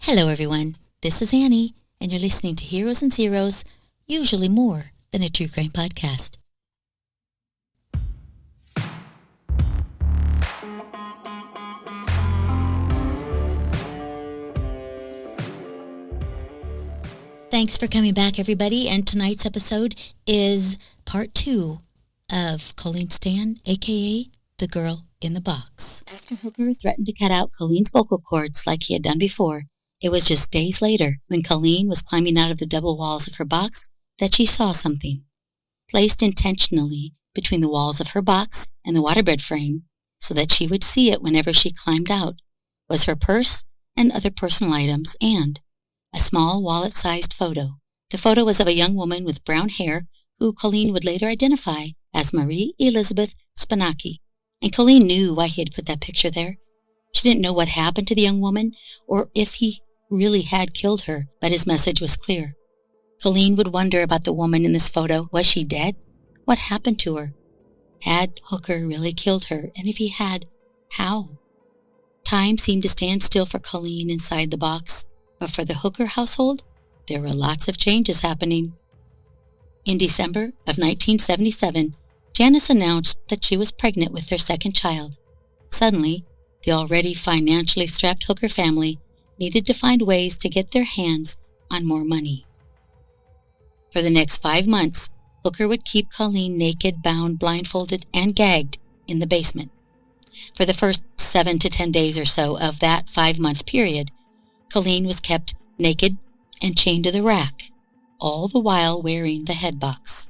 Hello everyone, this is Annie, and you're listening to Heroes and Zeros, usually more than a true crime podcast. Thanks for coming back, everybody, and tonight's episode is part 2 of Colleen Stan, aka The Girl in the Box. After Hooker threatened to cut out Colleen's vocal cords like he had done before, it was just days later, when Colleen was climbing out of the double walls of her box, that she saw something. Placed intentionally between the walls of her box and the waterbed frame, so that she would see it whenever she climbed out, was her purse and other personal items and a small wallet-sized photo. The photo was of a young woman with brown hair who Colleen would later identify as Marie Elizabeth Spanaki. And Colleen knew why he had put that picture there. She didn't know what happened to the young woman or if he really had killed her, but his message was clear. Colleen would wonder about the woman in this photo. Was she dead? What happened to her? Had Hooker really killed her? And if he had, how? Time seemed to stand still for Colleen inside the box, but for the Hooker household, there were lots of changes happening. In December of 1977, Janice announced that she was pregnant with their second child. Suddenly, the already financially strapped Hooker family needed to find ways to get their hands on more money. For the next 5 months, Hooker would keep Colleen naked, bound, blindfolded, and gagged in the basement. For the first 7 to 10 days or so of that 5-month period, Colleen was kept naked and chained to the rack, all the while wearing the head box.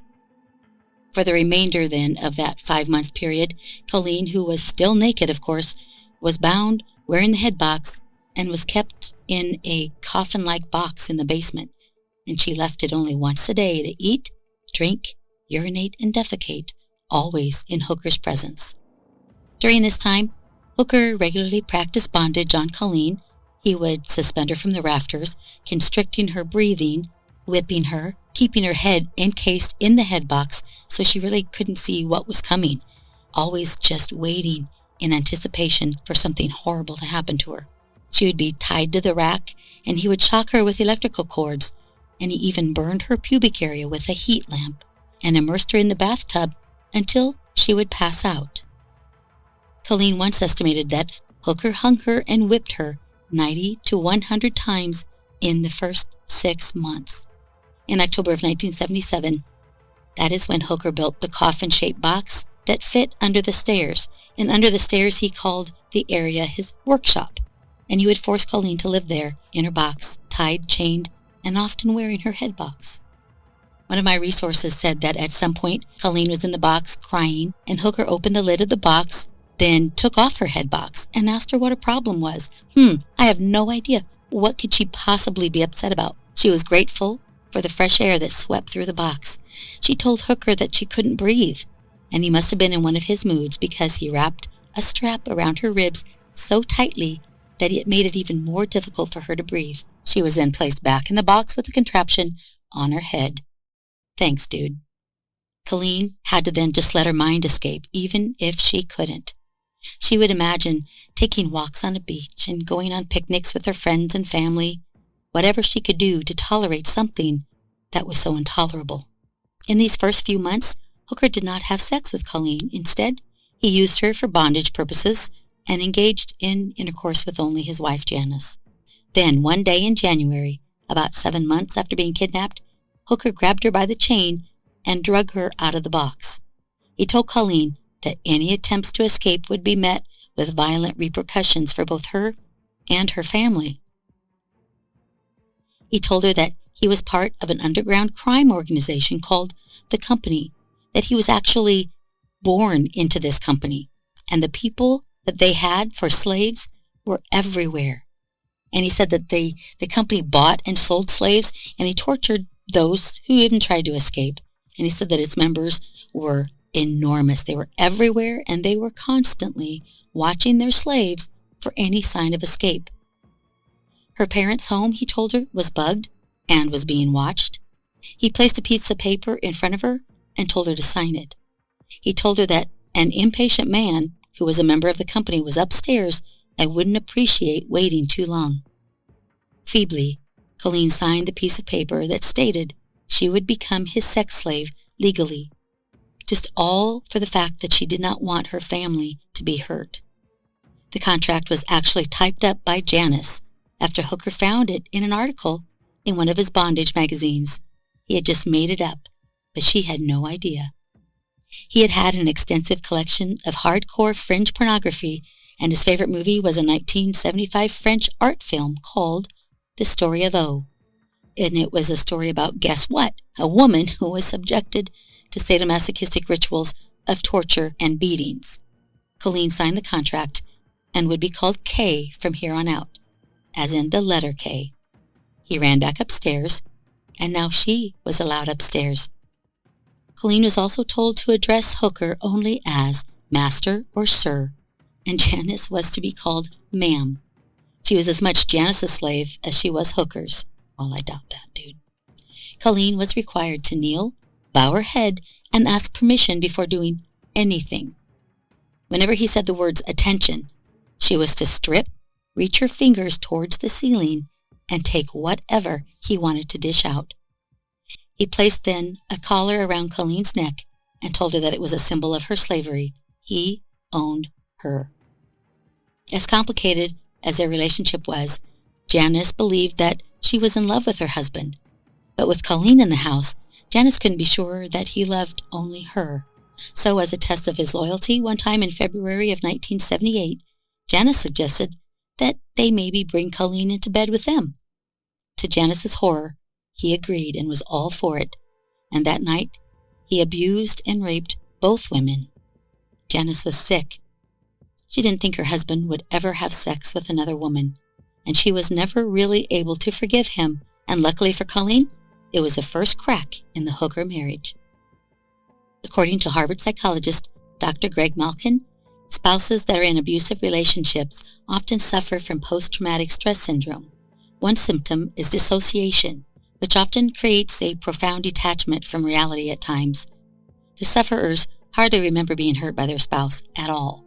For the remainder, then, of that 5-month period, Colleen, who was still naked, of course, was bound, wearing the head box, and was kept in a coffin-like box in the basement, and she left it only once a day to eat, drink, urinate, and defecate, always in Hooker's presence. During this time, Hooker regularly practiced bondage on Colleen. He would suspend her from the rafters, constricting her breathing, whipping her, keeping her head encased in the head box so she really couldn't see what was coming, always just waiting in anticipation for something horrible to happen to her. She would be tied to the rack, and he would shock her with electrical cords, and he even burned her pubic area with a heat lamp and immersed her in the bathtub until she would pass out. Colleen once estimated that Hooker hung her and whipped her 90 to 100 times in the first 6 months. In October of 1977, that is when Hooker built the coffin-shaped box that fit under the stairs, and under the stairs he called the area his workshop, and he would force Colleen to live there in her box, tied, chained, and often wearing her head box. One of my resources said that at some point Colleen was in the box crying, and Hooker opened the lid of the box, then took off her head box and asked her what her problem was. I have no idea. What could she possibly be upset about? She was grateful for the fresh air that swept through the box. She told Hooker that she couldn't breathe, and he must have been in one of his moods because he wrapped a strap around her ribs so tightly that it made it even more difficult for her to breathe. She was then placed back in the box with the contraption on her head. Thanks, dude. Colleen had to then just let her mind escape, even if she couldn't. She would imagine taking walks on a beach and going on picnics with her friends and family, whatever she could do to tolerate something that was so intolerable. In these first few months, Hooker did not have sex with Colleen. Instead, he used her for bondage purposes and engaged in intercourse with only his wife, Janice. Then, one day in January, about 7 months after being kidnapped, Hooker grabbed her by the chain and drug her out of the box. He told Colleen that any attempts to escape would be met with violent repercussions for both her and her family. He told her that he was part of an underground crime organization called The Company, that he was actually born into this company, and the people that they had for slaves were everywhere. And he said that the company bought and sold slaves, and he tortured those who even tried to escape. And he said that its members were enormous. They were everywhere, and they were constantly watching their slaves for any sign of escape. Her parents' home, he told her, was bugged and was being watched. He placed a piece of paper in front of her and told her to sign it. He told her that an impatient man who was a member of the company was upstairs and wouldn't appreciate waiting too long. Feebly, Colleen signed the piece of paper that stated she would become his sex slave legally, just all for the fact that she did not want her family to be hurt. The contract was actually typed up by Janice after Hooker found it in an article in one of his bondage magazines. He had just made it up, but she had no idea. He had had an extensive collection of hardcore fringe pornography, and his favorite movie was a 1975 French art film called The Story of O. And it was a story about, guess what? A woman who was subjected to sadomasochistic rituals of torture and beatings. Colleen signed the contract and would be called K from here on out, as in the letter K. He ran back upstairs, and now she was allowed upstairs. Colleen was also told to address Hooker only as Master or Sir, and Janice was to be called Ma'am. She was as much Janice's slave as she was Hooker's. Well, I doubt that, dude. Colleen was required to kneel, bow her head, and ask permission before doing anything. Whenever he said the words attention, she was to strip, reach her fingers towards the ceiling, and take whatever he wanted to dish out. He placed then a collar around Colleen's neck and told her that it was a symbol of her slavery. He owned her. As complicated as their relationship was, Janice believed that she was in love with her husband. But with Colleen in the house, Janice couldn't be sure that he loved only her. So as a test of his loyalty, one time in February of 1978, Janice suggested that they maybe bring Colleen into bed with them. To Janice's horror, he agreed and was all for it, and that night he abused and raped both women. Janice was sick. She didn't think her husband would ever have sex with another woman, and she was never really able to forgive him, and luckily for Colleen, it was the first crack in the Hooker marriage. According to Harvard psychologist Dr. Greg Malkin, spouses that are in abusive relationships often suffer from post-traumatic stress syndrome. One symptom is dissociation, which often creates a profound detachment from reality at times. The sufferers hardly remember being hurt by their spouse at all,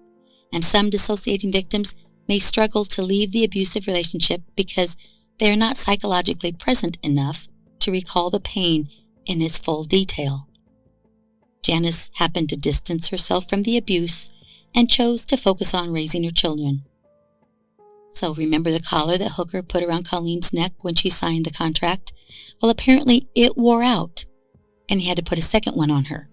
and some dissociating victims may struggle to leave the abusive relationship because they are not psychologically present enough to recall the pain in its full detail. Janice happened to distance herself from the abuse and chose to focus on raising her children. So remember the collar that Hooker put around Colleen's neck when she signed the contract? Well, apparently it wore out, and he had to put a second one on her.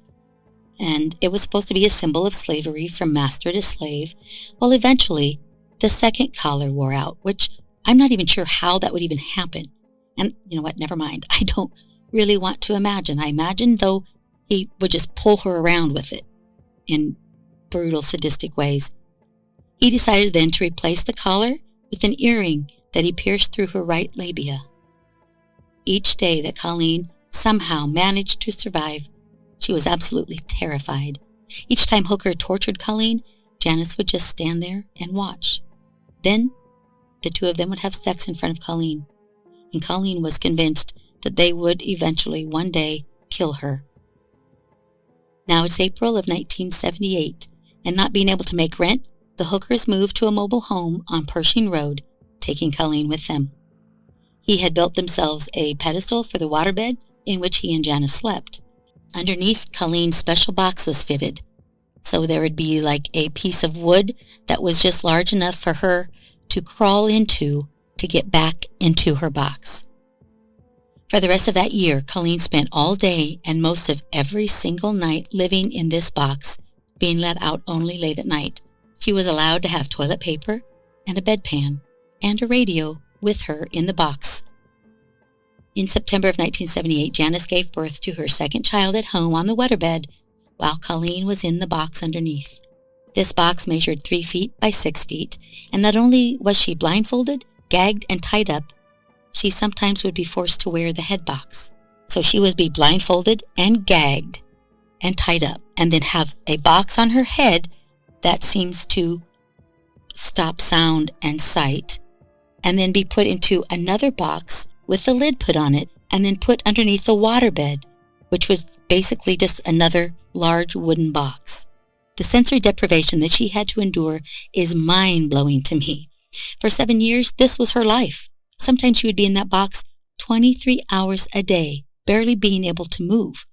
And it was supposed to be a symbol of slavery from master to slave. Well, eventually, the second collar wore out, which I'm not even sure how that would even happen. And you know what? Never mind. I don't really want to imagine. I imagine, though, he would just pull her around with it in brutal, sadistic ways. He decided then to replace the collar with an earring that he pierced through her right labia. Each day that Colleen somehow managed to survive, she was absolutely terrified. Each time Hooker tortured Colleen, Janice would just stand there and watch. Then, the two of them would have sex in front of Colleen, and Colleen was convinced that they would eventually one day kill her. Now it's April of 1978, and not being able to make rent, the Hookers moved to a mobile home on Pershing Road, taking Colleen with them. He had built themselves a pedestal for the waterbed in which he and Janice slept. Underneath, Colleen's special box was fitted, so there would be like a piece of wood that was just large enough for her to crawl into to get back into her box. For the rest of that year, Colleen spent all day and most of every single night living in this box, being let out only late at night. She was allowed to have toilet paper and a bedpan and a radio with her in the box. In September of 1978, Janice gave birth to her second child at home on the waterbed while Colleen was in the box underneath. This box measured 3 feet by 6 feet, and not only was she blindfolded, gagged, and tied up, she sometimes would be forced to wear the head box. So she would be blindfolded and gagged and tied up, and then have a box on her head that seems to stop sound and sight, and then be put into another box with the lid put on it, and then put underneath the waterbed, which was basically just another large wooden box. The sensory deprivation that she had to endure is mind-blowing to me. For 7 years, this was her life. Sometimes she would be in that box 23 hours a day, barely being able to move.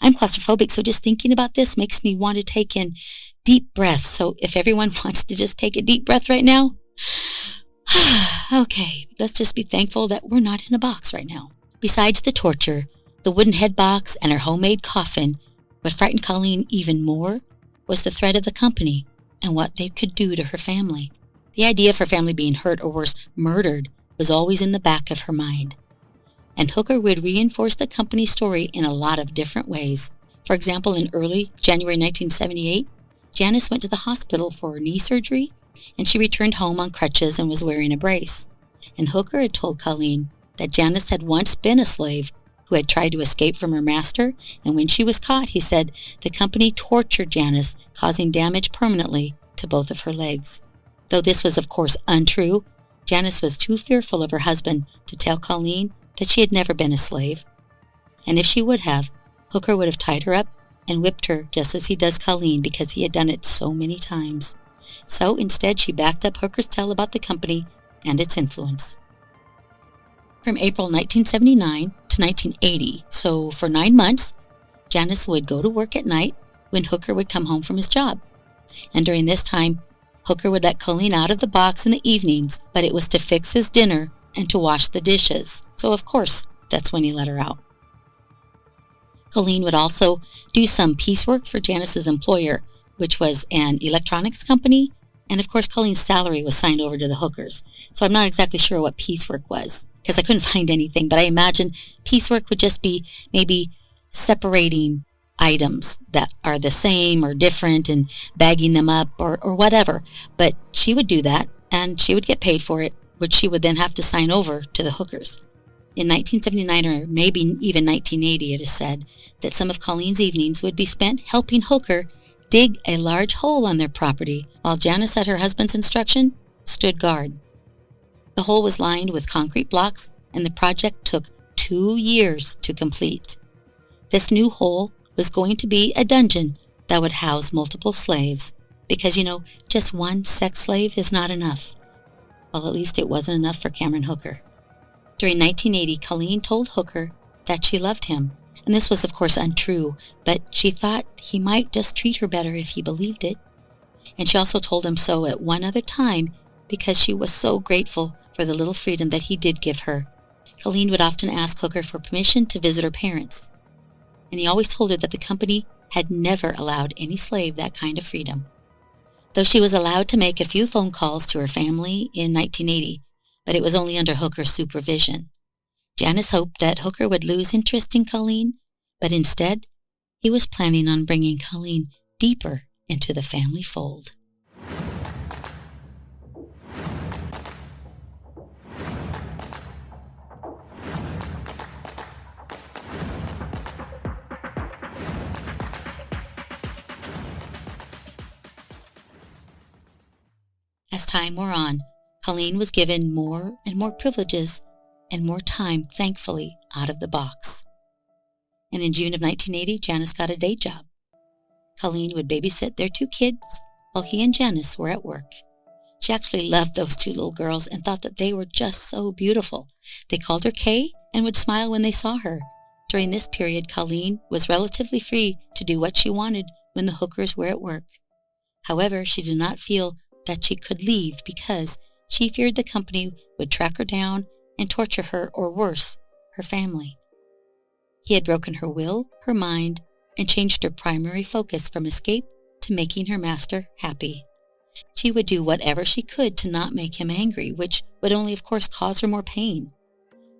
I'm claustrophobic, so just thinking about this makes me want to take in deep breaths. So if everyone wants to just take a deep breath right now, okay, let's just be thankful that we're not in a box right now. Besides the torture, the wooden head box and her homemade coffin, what frightened Colleen even more was the threat of the company and what they could do to her family. The idea of her family being hurt or worse, murdered, was always in the back of her mind. And Hooker would reinforce the company's story in a lot of different ways. For example, in early January 1978, Janice went to the hospital for knee surgery, and she returned home on crutches and was wearing a brace. And Hooker had told Colleen that Janice had once been a slave who had tried to escape from her master, and when she was caught, he said the company tortured Janice, causing damage permanently to both of her legs. Though this was, of course, untrue, Janice was too fearful of her husband to tell Colleen that she had never been a slave. And if she would have, Hooker would have tied her up and whipped her just as he does Colleen because he had done it so many times. So instead, she backed up Hooker's tale about the company and its influence. From April 1979 to 1980, so for 9 months, Janice would go to work at night when Hooker would come home from his job. And during this time, Hooker would let Colleen out of the box in the evenings, but it was to fix his dinner and to wash the dishes. So of course, that's when he let her out. Colleen would also do some piecework for Janice's employer, which was an electronics company, and of course Colleen's salary was signed over to the Hookers. So I'm not exactly sure what piecework was, because I couldn't find anything, but I imagine piecework would just be maybe separating items that are the same or different and bagging them up or whatever. But she would do that, and she would get paid for it, which she would then have to sign over to the Hookers. In 1979 or maybe even 1980, it is said that some of Colleen's evenings would be spent helping Hooker dig a large hole on their property, while Janice, at her husband's instruction, stood guard. The hole was lined with concrete blocks, and the project took 2 years to complete. This new hole was going to be a dungeon that would house multiple slaves, because, just one sex slave is not enough. Well, at least it wasn't enough for Cameron Hooker. During 1980, Colleen told Hooker that she loved him, and this was of course untrue, but she thought he might just treat her better if he believed it. And she also told him so at one other time because she was so grateful for the little freedom that he did give her. Colleen would often ask Hooker for permission to visit her parents, and he always told her that the company had never allowed any slave that kind of freedom. Though she was allowed to make a few phone calls to her family in 1980, but it was only under Hooker's supervision. Janice hoped that Hooker would lose interest in Colleen, but instead, he was planning on bringing Colleen deeper into the family fold. As time wore on, Colleen was given more and more privileges and more time, thankfully, out of the box. And in June of 1980, Janice got a day job. Colleen would babysit their 2 kids while he and Janice were at work. She actually loved those 2 little girls and thought that they were just so beautiful. They called her Kay and would smile when they saw her. During this period, Colleen was relatively free to do what she wanted when the Hookers were at work. However, she did not feel that she could leave because she feared the company would track her down and torture her, or worse, her family. He had broken her will, her mind, and changed her primary focus from escape to making her master happy. She would do whatever she could to not make him angry, which would only, of course, cause her more pain.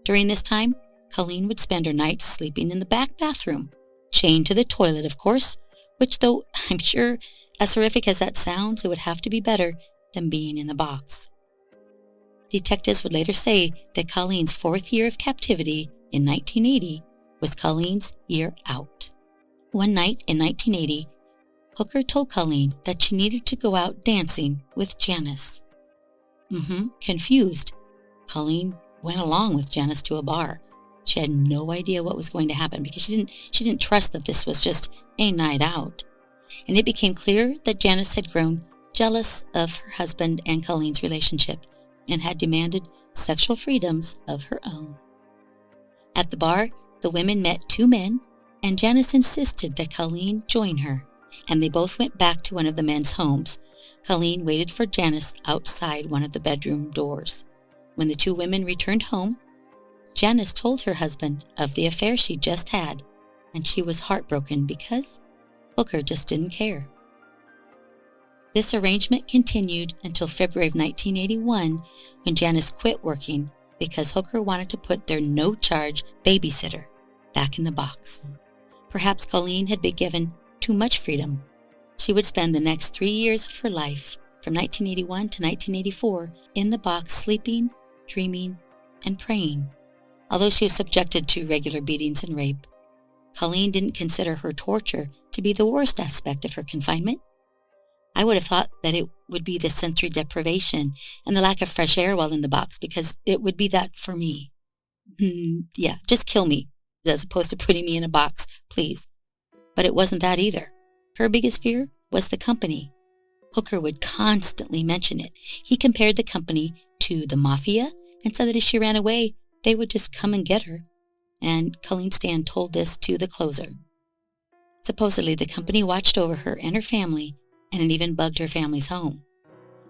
During this time, Colleen would spend her nights sleeping in the back bathroom, chained to the toilet, of course, which, though I'm sure as horrific as that sounds, it would have to be better than being in the box. Detectives would later say that Colleen's 4th year of captivity in 1980 was Colleen's year out. One night in 1980, Hooker told Colleen that she needed to go out dancing with Janice. Confused, Colleen went along with Janice to a bar. She had no idea what was going to happen because she didn't trust that this was just a night out. And it became clear that Janice had grown jealous of her husband and Colleen's relationship and had demanded sexual freedoms of her own. At the bar, the women met two men, and Janice insisted that Colleen join her, and they both went back to one of the men's homes. Colleen waited for Janice outside one of the bedroom doors. When the two women returned home, Janice told her husband of the affair she just had, and she was heartbroken because Hooker just didn't care. This arrangement continued until February of 1981, when Janice quit working because Hooker wanted to put their no-charge babysitter back in the box. Perhaps Colleen had been given too much freedom. She would spend the next 3 years of her life, from 1981 to 1984, in the box sleeping, dreaming, and praying. Although she was subjected to regular beatings and rape, Colleen didn't consider her torture to be the worst aspect of her confinement. I would have thought that it would be the sensory deprivation and the lack of fresh air while in the box, because it would be that for me. Yeah, just kill me, as opposed to putting me in a box, please. But it wasn't that either. Her biggest fear was the company. Hooker would constantly mention it. He compared the company to the mafia and said that if she ran away, they would just come and get her. And Colleen Stan told this to the closer. Supposedly, the company watched over her and her family, and it even bugged her family's home.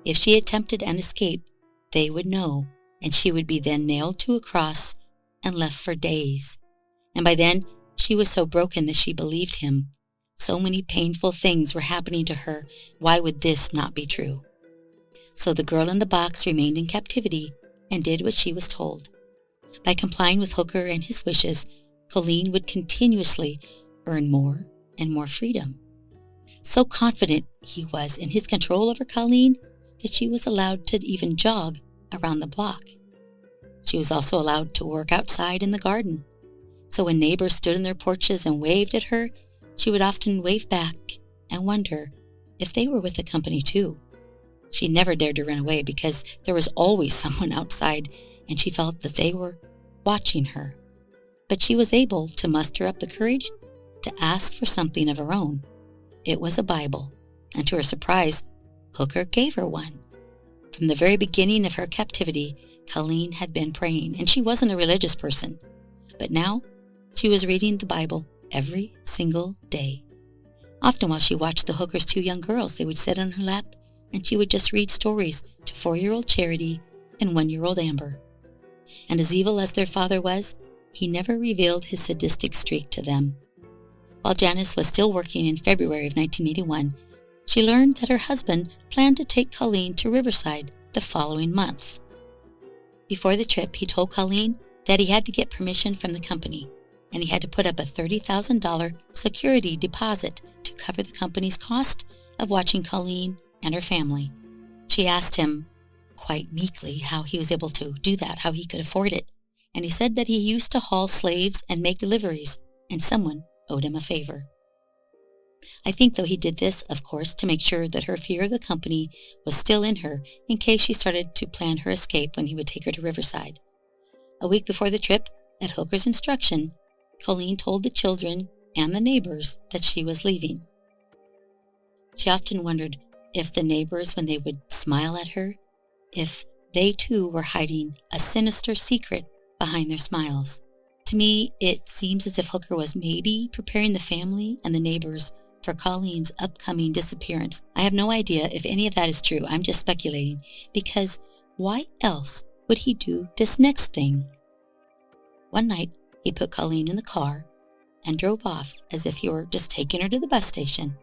If she attempted an escape, they would know, and she would be then nailed to a cross and left for days. And by then, she was so broken that she believed him. So many painful things were happening to her. Why would this not be true? So the girl in the box remained in captivity and did what she was told. By complying with Hooker and his wishes, Colleen would continuously earn more and more freedom. So confident he was in his control over Colleen that she was allowed to even jog around the block. She was also allowed to work outside in the garden. So when neighbors stood on their porches and waved at her, she would often wave back and wonder if they were with the company too. She never dared to run away because there was always someone outside, and she felt that they were watching her. But she was able to muster up the courage to ask for something of her own. It was a Bible, and to her surprise, Hooker gave her one. From the very beginning of her captivity, Colleen had been praying, and she wasn't a religious person. But now, she was reading the Bible every single day. Often while she watched the Hooker's two young girls, they would sit on her lap, and she would just read stories to 4-year-old Charity and 1-year-old Amber. And as evil as their father was, he never revealed his sadistic streak to them. While Janice was still working in February of 1981, she learned that her husband planned to take Colleen to Riverside the following month. Before the trip, he told Colleen that he had to get permission from the company, and he had to put up a $30,000 security deposit to cover the company's cost of watching Colleen and her family. She asked him, quite meekly, how he was able to do that, how he could afford it, and he said that he used to haul slaves and make deliveries, and someone owed him a favor. I think, though, he did this, of course, to make sure that her fear of the company was still in her in case she started to plan her escape when he would take her to Riverside. A week before the trip, at Hooker's instruction, Colleen told the children and the neighbors that she was leaving. She often wondered if the neighbors, when they would smile at her, if they too were hiding a sinister secret behind their smiles. To me, it seems as if Hooker was maybe preparing the family and the neighbors for Colleen's upcoming disappearance. I have no idea if any of that is true. I'm just speculating, because why else would he do this next thing? One night, he put Colleen in the car and drove off as if he were just taking her to the bus station.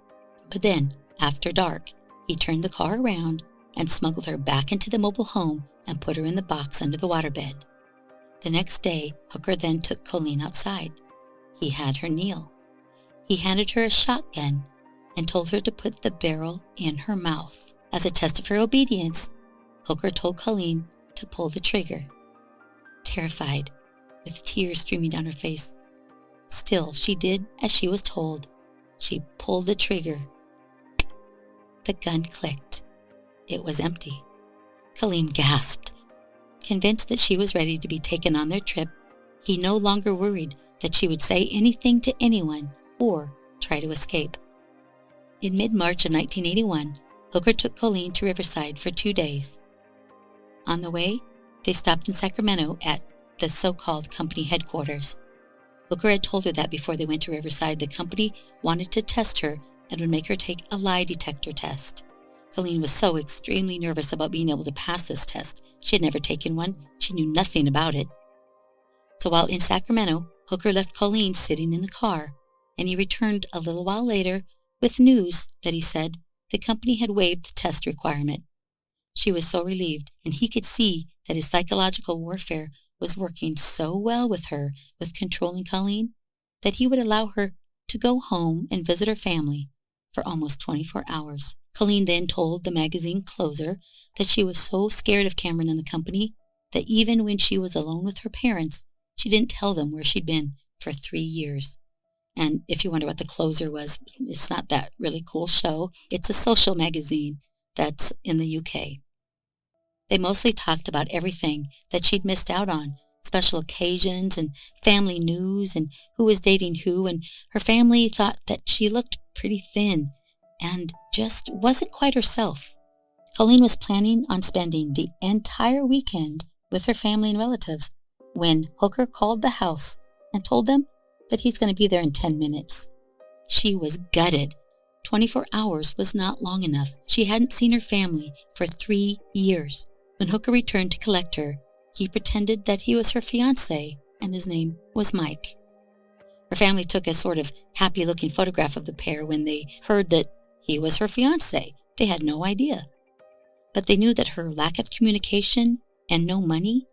But then, after dark, he turned the car around and smuggled her back into the mobile home and put her in the box under the waterbed. The next day, Hooker then took Colleen outside. He had her kneel. He handed her a shotgun and told her to put the barrel in her mouth. As a test of her obedience, Hooker told Colleen to pull the trigger. Terrified, with tears streaming down her face, still she did as she was told. She pulled the trigger. The gun clicked. It was empty. Colleen gasped. Convinced that she was ready to be taken on their trip, he no longer worried that she would say anything to anyone or try to escape. In mid-March of 1981, Hooker took Colleen to Riverside for 2 days. On the way, They stopped in Sacramento at the so-called company headquarters. Hooker had told her that before they went to Riverside, the company wanted to test her and would make her take a lie detector test. Colleen was so extremely nervous about being able to pass this test. She had never taken one. She knew nothing about it. So while in Sacramento, Hooker left Colleen sitting in the car, and he returned a little while later with news that he said the company had waived the test requirement. She was so relieved, and he could see that his psychological warfare was working so well with her, with controlling Colleen, that he would allow her to go home and visit her family for almost 24 hours. Colleen then told the magazine closer that she was so scared of Cameron and the company that even when she was alone with her parents, she didn't tell them where she'd been for 3 years. And if you wonder what the closer was, it's not that really cool show. It's a social magazine that's in the UK. They mostly talked about everything that she'd missed out on, special occasions and family news and who was dating who, and her family thought that she looked pretty thin and just wasn't quite herself. Colleen was planning on spending the entire weekend with her family and relatives when Hooker called the house and told them that he's going to be there in 10 minutes. She was gutted. 24 hours was not long enough. She hadn't seen her family for 3 years. When Hooker returned to collect her, he pretended that he was her fiancé, and his name was Mike. Her family took a sort of happy-looking photograph of the pair when they heard that he was her fiancé. They had no idea. But they knew that her lack of communication and no money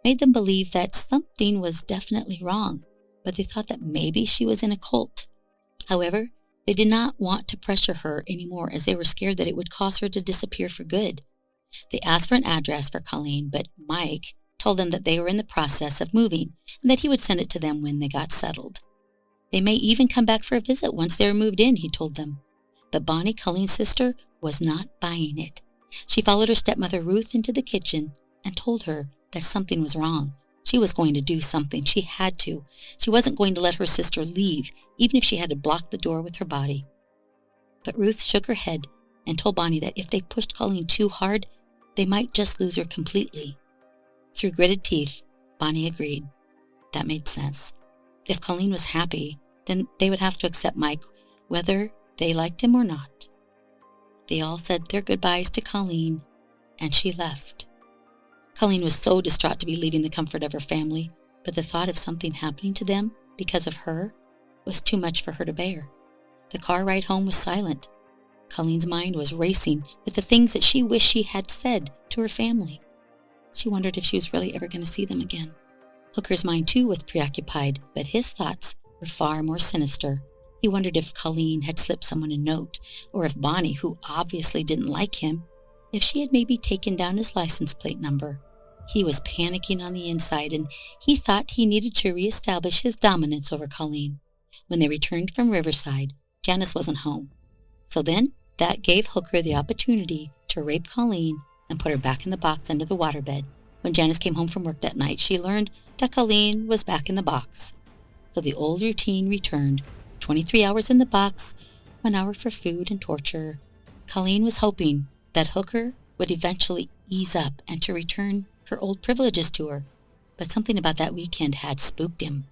made them believe that something was definitely wrong, but they thought that maybe she was in a cult. However, they did not want to pressure her anymore, as they were scared that it would cause her to disappear for good. They asked for an address for Colleen, but Mike told them that they were in the process of moving and that he would send it to them when they got settled. They may even come back for a visit once they were moved in, he told them. But Bonnie, Colleen's sister, was not buying it. She followed her stepmother Ruth into the kitchen and told her that something was wrong. She was going to do something. She had to. She wasn't going to let her sister leave, even if she had to block the door with her body. But Ruth shook her head and told Bonnie that if they pushed Colleen too hard, they might just lose her completely. Through gritted teeth, Bonnie agreed. That made sense. If Colleen was happy, then they would have to accept Mike, whether they liked him or not. They all said their goodbyes to Colleen, and she left. Colleen was so distraught to be leaving the comfort of her family, but the thought of something happening to them because of her was too much for her to bear. The car ride home was silent. Colleen's mind was racing with the things that she wished she had said to her family. She wondered if she was really ever going to see them again. Hooker's mind, too, was preoccupied, but his thoughts were far more sinister. He wondered if Colleen had slipped someone a note, or if Bonnie, who obviously didn't like him, if she had maybe taken down his license plate number. He was panicking on the inside, and he thought he needed to reestablish his dominance over Colleen. When they returned from Riverside, Janice wasn't home. So then, that gave Hooker the opportunity to rape Colleen and put her back in the box under the waterbed. When Janice came home from work that night, she learned that Colleen was back in the box. So the old routine returned. 23 hours in the box, 1 hour for food and torture. Colleen was hoping that Hooker would eventually ease up and to return her old privileges to her, but something about that weekend had spooked him.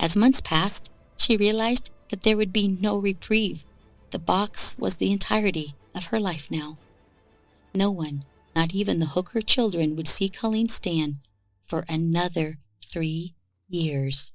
As months passed, she realized that there would be no reprieve. The box was the entirety of her life now. No one, not even the Hooker children, would see Colleen Stan for another 3 years.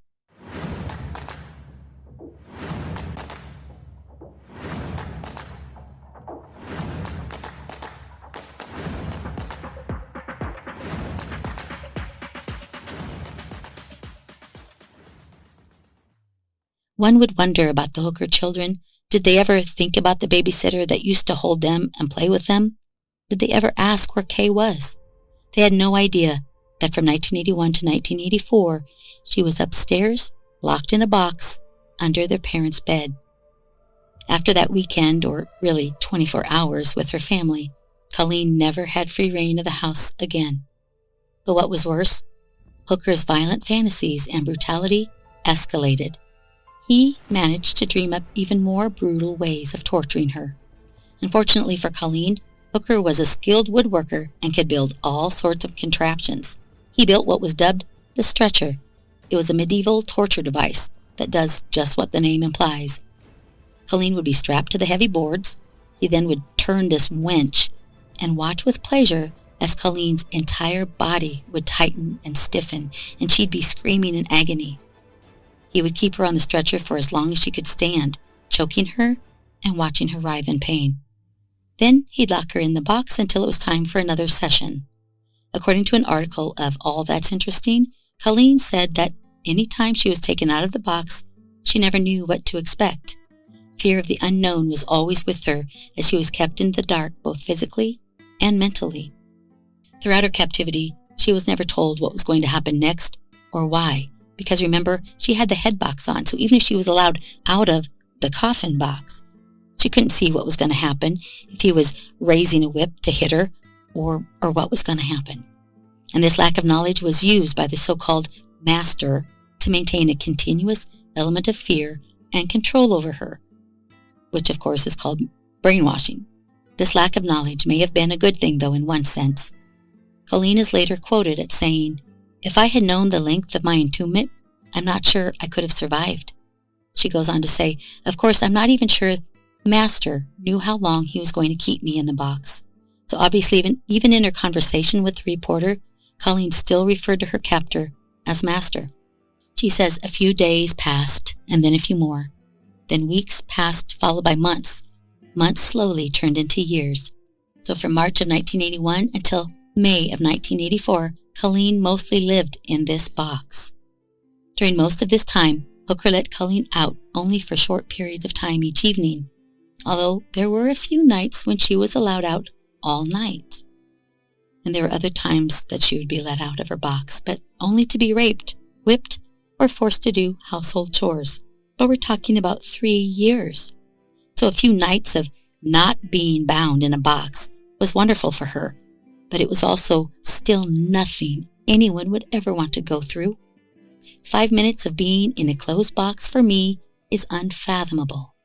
One would wonder about the Hooker children. Did they ever think about the babysitter that used to hold them and play with them? Did they ever ask where Kay was? They had no idea that from 1981 to 1984, she was upstairs, locked in a box, under their parents' bed. After that weekend, or really 24 hours with her family, Colleen never had free reign of the house again. But what was worse, Hooker's violent fantasies and brutality escalated. He managed to dream up even more brutal ways of torturing her. Unfortunately for Colleen, Hooker was a skilled woodworker and could build all sorts of contraptions. He built what was dubbed the stretcher. It was a medieval torture device that does just what the name implies. Colleen would be strapped to the heavy boards. He then would turn this winch and watch with pleasure as Colleen's entire body would tighten and stiffen, and she'd be screaming in agony. He would keep her on the stretcher for as long as she could stand, choking her and watching her writhe in pain. Then he'd lock her in the box until it was time for another session. According to an article of All That's Interesting, Colleen said that any time she was taken out of the box, she never knew what to expect. Fear of the unknown was always with her as she was kept in the dark both physically and mentally. Throughout her captivity, she was never told what was going to happen next or why, because remember, she had the head box on, so even if she was allowed out of the coffin box, she couldn't see what was going to happen, if he was raising a whip to hit her, or what was going to happen. And this lack of knowledge was used by the so-called master to maintain a continuous element of fear and control over her, which of course is called brainwashing. This lack of knowledge may have been a good thing, though, in one sense. Colleen is later quoted as saying, "If I had known the length of my entombment, I'm not sure I could have survived." She goes on to say, "Of course, I'm not even sure the master knew how long he was going to keep me in the box." So obviously, even in her conversation with the reporter, Colleen still referred to her captor as master. She says a few days passed, and then a few more. Then weeks passed, followed by months. Months slowly turned into years. So from March of 1981 until May of 1984, Colleen mostly lived in this box. During most of this time, Hooker let Colleen out only for short periods of time each evening, although there were a few nights when she was allowed out all night. And there were other times that she would be let out of her box, but only to be raped, whipped, or forced to do household chores. But we're talking about 3 years. So a few nights of not being bound in a box was wonderful for her, but it was also still nothing anyone would ever want to go through. 5 minutes of being in a closed box for me is unfathomable.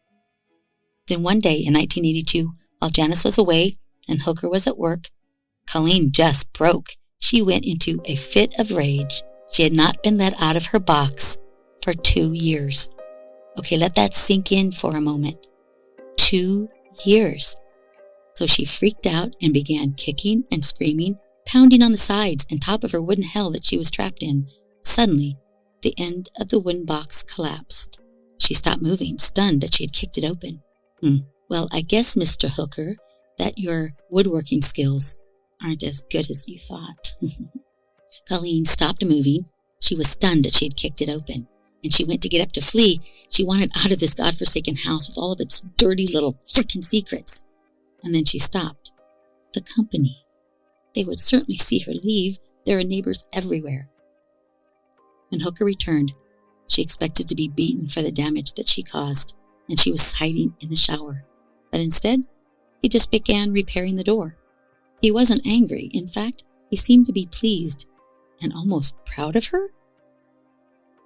Then one day in 1982, while Janice was away and Hooker was at work, Colleen just broke. She went into a fit of rage. She had not been let out of her box for 2 years. Okay, let that sink in for a moment. 2 years. So she freaked out and began kicking and screaming, pounding on the sides and top of her wooden hell that she was trapped in. Suddenly, the end of the wooden box collapsed. She stopped moving, stunned that she had kicked it open. Well, I guess, Mr. Hooker, that your woodworking skills aren't as good as you thought. Colleen stopped moving. She was stunned that she had kicked it open, and she went to get up to flee. She wanted out of this godforsaken house with all of its dirty little frickin' secrets. And then she stopped. The company. They would certainly see her leave. There are neighbors everywhere. When Hooker returned, she expected to be beaten for the damage that she caused, and she was hiding in the shower. But instead, he just began repairing the door. He wasn't angry. In fact, he seemed to be pleased and almost proud of her.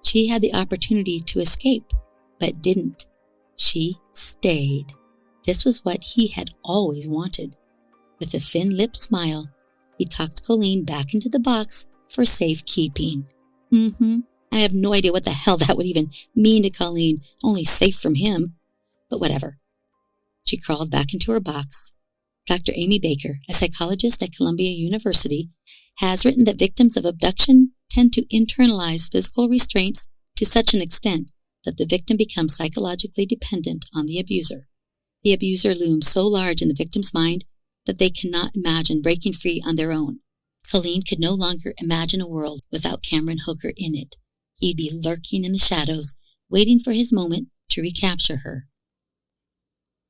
She had the opportunity to escape, but didn't. She stayed. This was what he had always wanted. With a thin-lipped smile, he talked Colleen back into the box for safekeeping. I have no idea what the hell that would even mean to Colleen, only safe from him. But whatever. She crawled back into her box. Dr. Amy Baker, a psychologist at Columbia University, has written that victims of abduction tend to internalize physical restraints to such an extent that the victim becomes psychologically dependent on the abuser. The abuser looms so large in the victim's mind that they cannot imagine breaking free on their own. Colleen could no longer imagine a world without Cameron Hooker in it. He'd be lurking in the shadows, waiting for his moment to recapture her.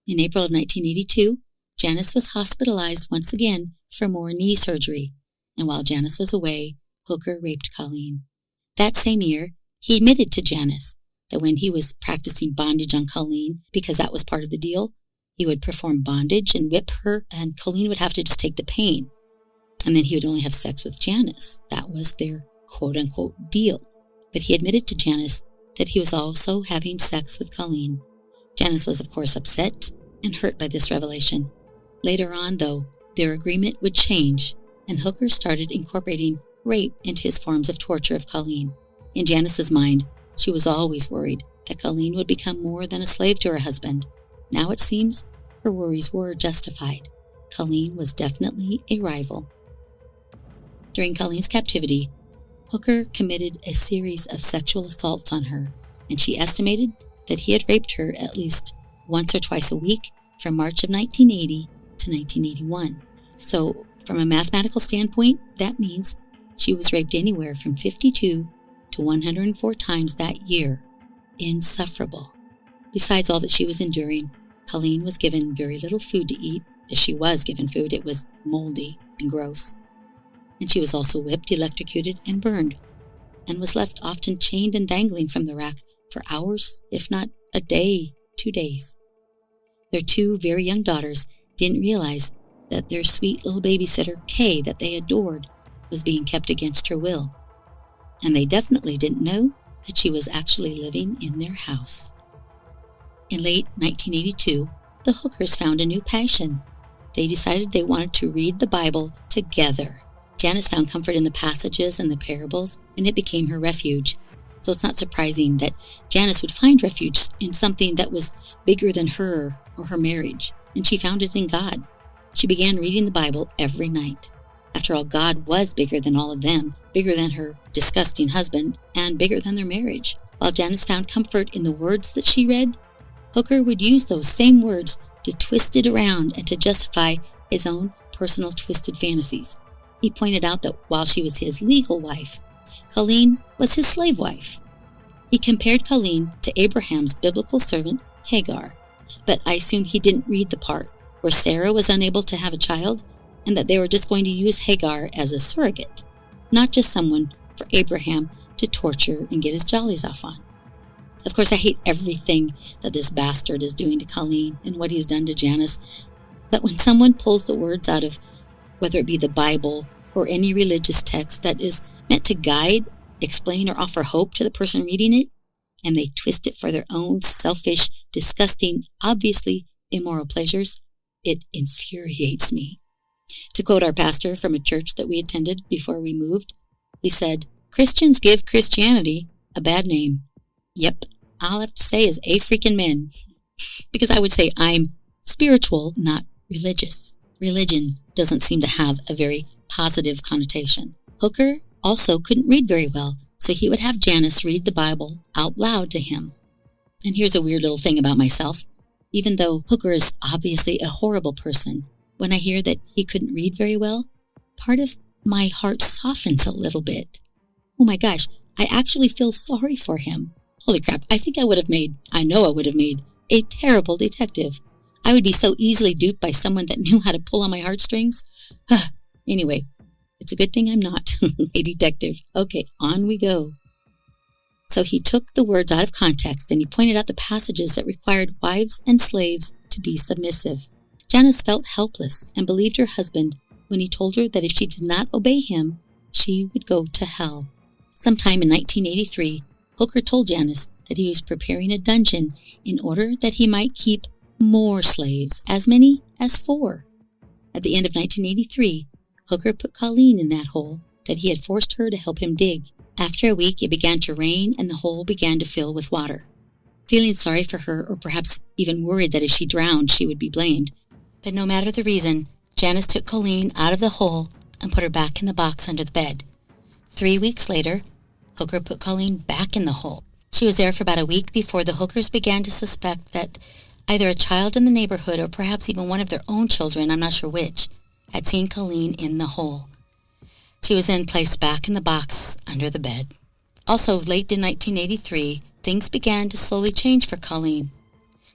In April of 1982, Janice was hospitalized once again for more knee surgery, and while Janice was away, Hooker raped Colleen. That same year, he admitted to Janice that when he was practicing bondage on Colleen, because that was part of the deal, he would perform bondage and whip her, and Colleen would have to just take the pain. And then he would only have sex with Janice. That was their quote-unquote deal. But he admitted to Janice that he was also having sex with Colleen. Janice was, of course, upset and hurt by this revelation. Later on, though, their agreement would change, and Hooker started incorporating rape, and his forms of torture of Colleen. In Janice's mind, she was always worried that Colleen would become more than a slave to her husband. Now it seems her worries were justified. Colleen was definitely a rival. During Colleen's captivity, Hooker committed a series of sexual assaults on her, and she estimated that he had raped her at least once or twice a week from March of 1980 to 1981. So, from a mathematical standpoint, that means she was raped anywhere from 52 to 104 times that year. Insufferable. Besides all that she was enduring, Colleen was given very little food to eat. If she was given food, it was moldy and gross. And she was also whipped, electrocuted, and burned, and was left often chained and dangling from the rack for hours, if not a day, 2 days. Their 2 very young daughters didn't realize that their sweet little babysitter, Kay, that they adored, was being kept against her will. And they definitely didn't know that she was actually living in their house. In late 1982, the Hookers found a new passion. They decided they wanted to read the Bible together. Janice found comfort in the passages and the parables, and it became her refuge. So it's not surprising that Janice would find refuge in something that was bigger than her or her marriage, and she found it in God. She began reading the Bible every night. After all, God was bigger than all of them, bigger than her disgusting husband, and bigger than their marriage. While Janice found comfort in the words that she read, Hooker would use those same words to twist it around and to justify his own personal twisted fantasies. He pointed out that while she was his legal wife, Colleen was his slave wife. He compared Colleen to Abraham's biblical servant, Hagar, but I assume he didn't read the part where Sarah was unable to have a child and that they were just going to use Hagar as a surrogate, not just someone for Abraham to torture and get his jollies off on. Of course, I hate everything that this bastard is doing to Colleen and what he's done to Janice, but when someone pulls the words out of whether it be the Bible or any religious text that is meant to guide, explain, or offer hope to the person reading it, and they twist it for their own selfish, disgusting, obviously immoral pleasures, it infuriates me. To quote our pastor from a church that we attended before we moved, he said, "Christians give Christianity a bad name." Yep, all I have to say is a freaking men, because I would say I'm spiritual, not religious. Religion doesn't seem to have a very positive connotation. Hooker also couldn't read very well, so he would have Janice read the Bible out loud to him. And here's a weird little thing about myself. Even though Hooker is obviously a horrible person, when I hear that he couldn't read very well, part of my heart softens a little bit. Oh my gosh, I actually feel sorry for him. Holy crap, I know I would have made a terrible detective. I would be so easily duped by someone that knew how to pull on my heartstrings. Anyway, it's a good thing I'm not a detective. Okay, on we go. So he took the words out of context and he pointed out the passages that required wives and slaves to be submissive. Janice felt helpless and believed her husband when he told her that if she did not obey him, she would go to hell. Sometime in 1983, Hooker told Janice that he was preparing a dungeon in order that he might keep more slaves, as many as 4. At the end of 1983, Hooker put Colleen in that hole that he had forced her to help him dig. After a week, it began to rain and the hole began to fill with water. Feeling sorry for her, or perhaps even worried that if she drowned, she would be blamed. But no matter the reason, Janice took Colleen out of the hole and put her back in the box under the bed. 3 weeks later, Hooker put Colleen back in the hole. She was there for about a week before the Hookers began to suspect that either a child in the neighborhood or perhaps even one of their own children, I'm not sure which, had seen Colleen in the hole. She was then placed back in the box under the bed. Also, late in 1983, things began to slowly change for Colleen.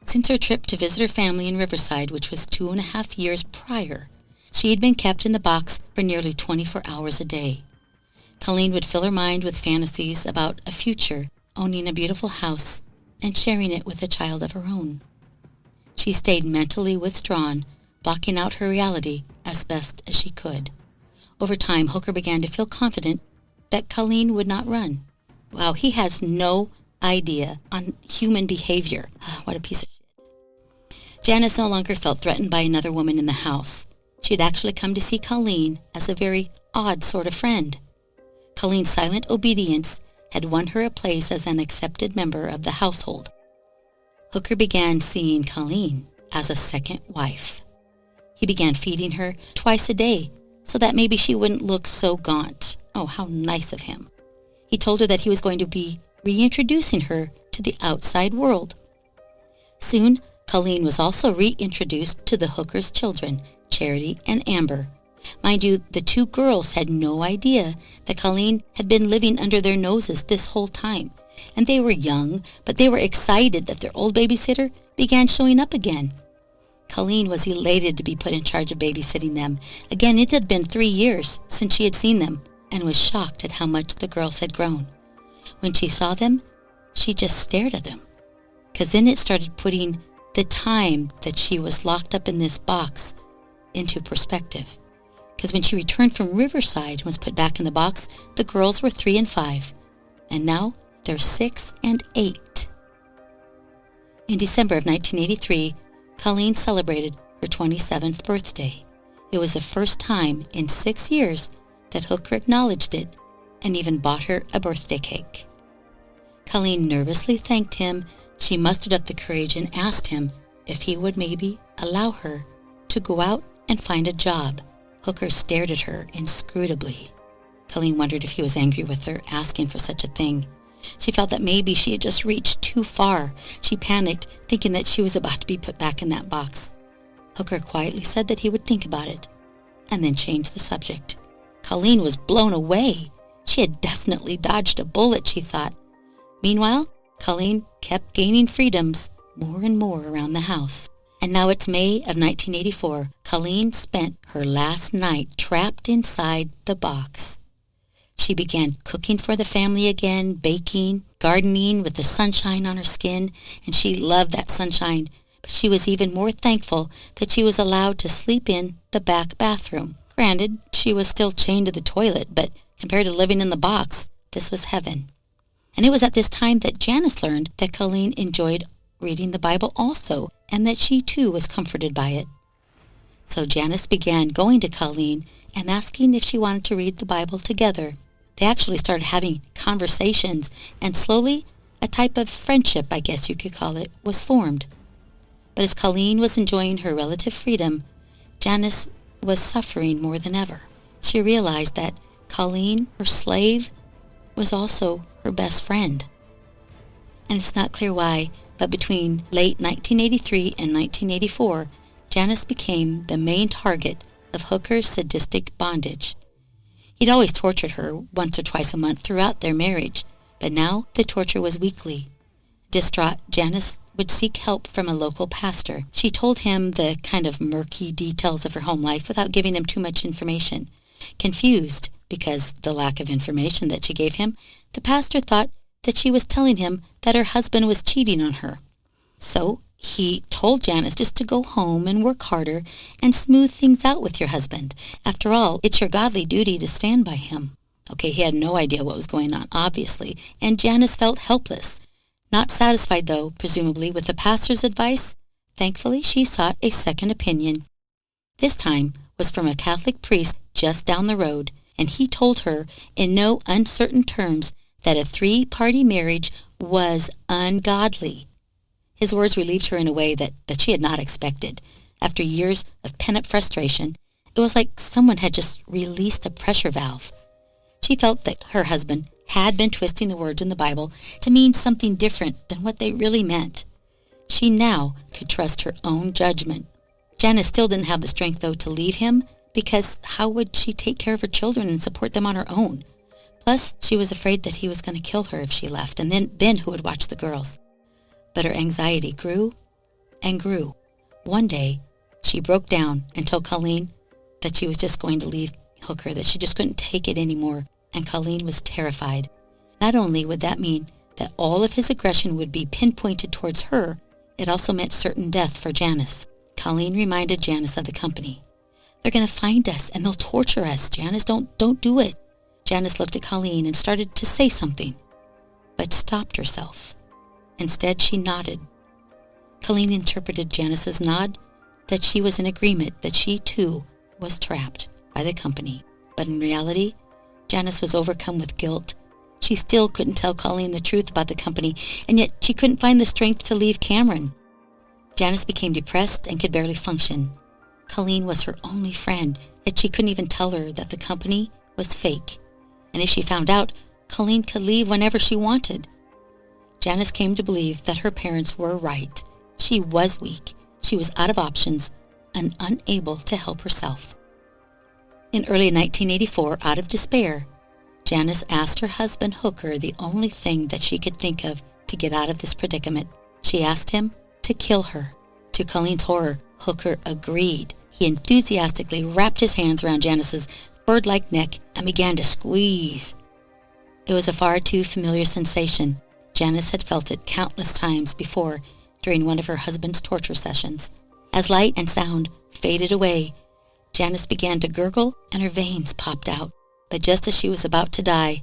Since her trip to visit her family in Riverside, which was 2.5 years prior, she had been kept in the box for nearly 24 hours a day. Colleen would fill her mind with fantasies about a future, owning a beautiful house, and sharing it with a child of her own. She stayed mentally withdrawn, blocking out her reality as best as she could. Over time, Hooker began to feel confident that Colleen would not run. Wow, he has no idea on human behavior. What a piece of shit. Janice no longer felt threatened by another woman in the house. She had actually come to see Colleen as a very odd sort of friend. Colleen's silent obedience had won her a place as an accepted member of the household. Hooker began seeing Colleen as a second wife. He began feeding her twice a day so that maybe she wouldn't look so gaunt. Oh, how nice of him. He told her that he was going to be reintroducing her to the outside world. Soon, Colleen was also reintroduced to the Hooker's children, Charity and Amber. Mind you, the two girls had no idea that Colleen had been living under their noses this whole time. And they were young, but they were excited that their old babysitter began showing up again. Colleen was elated to be put in charge of babysitting them. Again, it had been 3 years since she had seen them, and was shocked at how much the girls had grown. When she saw them, she just stared at them, because then it started putting the time that she was locked up in this box into perspective. Because when she returned from Riverside and was put back in the box, the girls were 3 and 5, and now they're 6 and 8. In December of 1983, Colleen celebrated her 27th birthday. It was the first time in 6 years that Hooker acknowledged it and even bought her a birthday cake. Colleen nervously thanked him. She mustered up the courage and asked him if he would maybe allow her to go out and find a job. Hooker stared at her inscrutably. Colleen wondered if he was angry with her asking for such a thing. She felt that maybe she had just reached too far. She panicked, thinking that she was about to be put back in that box. Hooker quietly said that he would think about it, and then changed the subject. Colleen was blown away. She had definitely dodged a bullet, she thought. Meanwhile, Colleen kept gaining freedoms more and more around the house. And now it's May of 1984. Colleen spent her last night trapped inside the box. She began cooking for the family again, baking, gardening with the sunshine on her skin, and she loved that sunshine. But she was even more thankful that she was allowed to sleep in the back bathroom. Granted, she was still chained to the toilet, but compared to living in the box, this was heaven. And it was at this time that Janice learned that Colleen enjoyed reading the Bible also, and that she too was comforted by it. So Janice began going to Colleen and asking if she wanted to read the Bible together. They actually started having conversations, and slowly a type of friendship, I guess you could call it, was formed. But as Colleen was enjoying her relative freedom, Janice was suffering more than ever. She realized that Colleen, her slave, was also her best friend. And it's not clear why, but between late 1983 and 1984, Janice became the main target of Hooker's sadistic bondage. He'd always tortured her once or twice a month throughout their marriage, but now the torture was weekly. Distraught, Janice would seek help from a local pastor. She told him the kind of murky details of her home life without giving him too much information. Confused because the lack of information that she gave him, the pastor thought that she was telling him that her husband was cheating on her. So he told Janice just to go home and work harder and smooth things out with your husband. After all, it's your godly duty to stand by him. Okay, he had no idea what was going on, obviously, and Janice felt helpless. Not satisfied, though, presumably, with the pastor's advice, thankfully she sought a second opinion. This time was from a Catholic priest just down the road, and he told her in no uncertain terms that a 3-party marriage was ungodly. His words relieved her in a way that she had not expected. After years of pent-up frustration, it was like someone had just released a pressure valve. She felt that her husband had been twisting the words in the Bible to mean something different than what they really meant. She now could trust her own judgment. Janice still didn't have the strength, though, to leave him, because how would she take care of her children and support them on her own? Plus, she was afraid that he was going to kill her if she left, and then who would watch the girls? But her anxiety grew and grew. One day, she broke down and told Colleen that she was just going to leave Hooker, that she just couldn't take it anymore, and Colleen was terrified. Not only would that mean that all of his aggression would be pinpointed towards her, it also meant certain death for Janice. Colleen reminded Janice of the company. "They're going to find us and they'll torture us. Janice, don't do it." Janice looked at Colleen and started to say something, but stopped herself. Instead, she nodded. Colleen interpreted Janice's nod that she was in agreement that she, too, was trapped by the company. But in reality, Janice was overcome with guilt. She still couldn't tell Colleen the truth about the company, and yet she couldn't find the strength to leave Cameron. Janice became depressed and could barely function. Colleen was her only friend, yet she couldn't even tell her that the company was fake. And if she found out, Colleen could leave whenever she wanted. Janice came to believe that her parents were right. She was weak. She was out of options and unable to help herself. In early 1984, out of despair, Janice asked her husband Hooker the only thing that she could think of to get out of this predicament. She asked him to kill her. To Colleen's horror, Hooker agreed. He enthusiastically wrapped his hands around Janice's bird-like neck and began to squeeze. It was a far too familiar sensation. Janice had felt it countless times before during one of her husband's torture sessions. As light and sound faded away, Janice began to gurgle and her veins popped out. But just as she was about to die,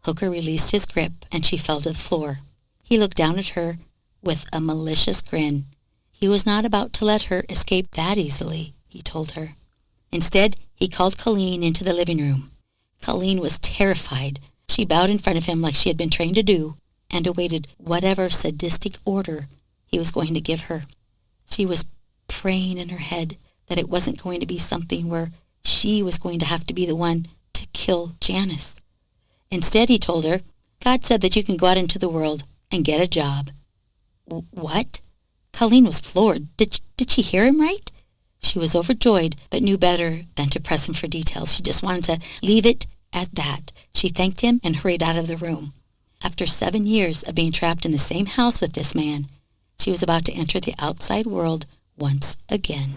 Hooker released his grip and she fell to the floor. He looked down at her with a malicious grin. He was not about to let her escape that easily, he told her. Instead, he called Colleen into the living room. Colleen was terrified. She bowed in front of him like she had been trained to do and awaited whatever sadistic order he was going to give her. She was praying in her head that it wasn't going to be something where she was going to have to be the one to kill Janice. Instead, he told her, God said that you can go out into the world and get a job. What? Colleen was floored. Did she hear him right? She was overjoyed, but knew better than to press him for details. She just wanted to leave it at that. She thanked him and hurried out of the room. After 7 years of being trapped in the same house with this man, she was about to enter the outside world once again.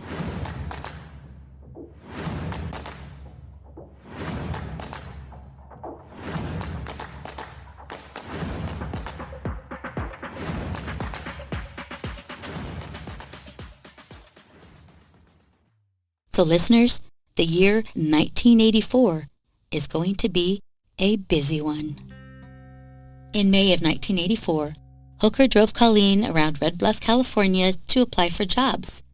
So listeners, the year 1984 is going to be a busy one. In May of 1984, Hooker drove Colleen around Red Bluff, California to apply for jobs.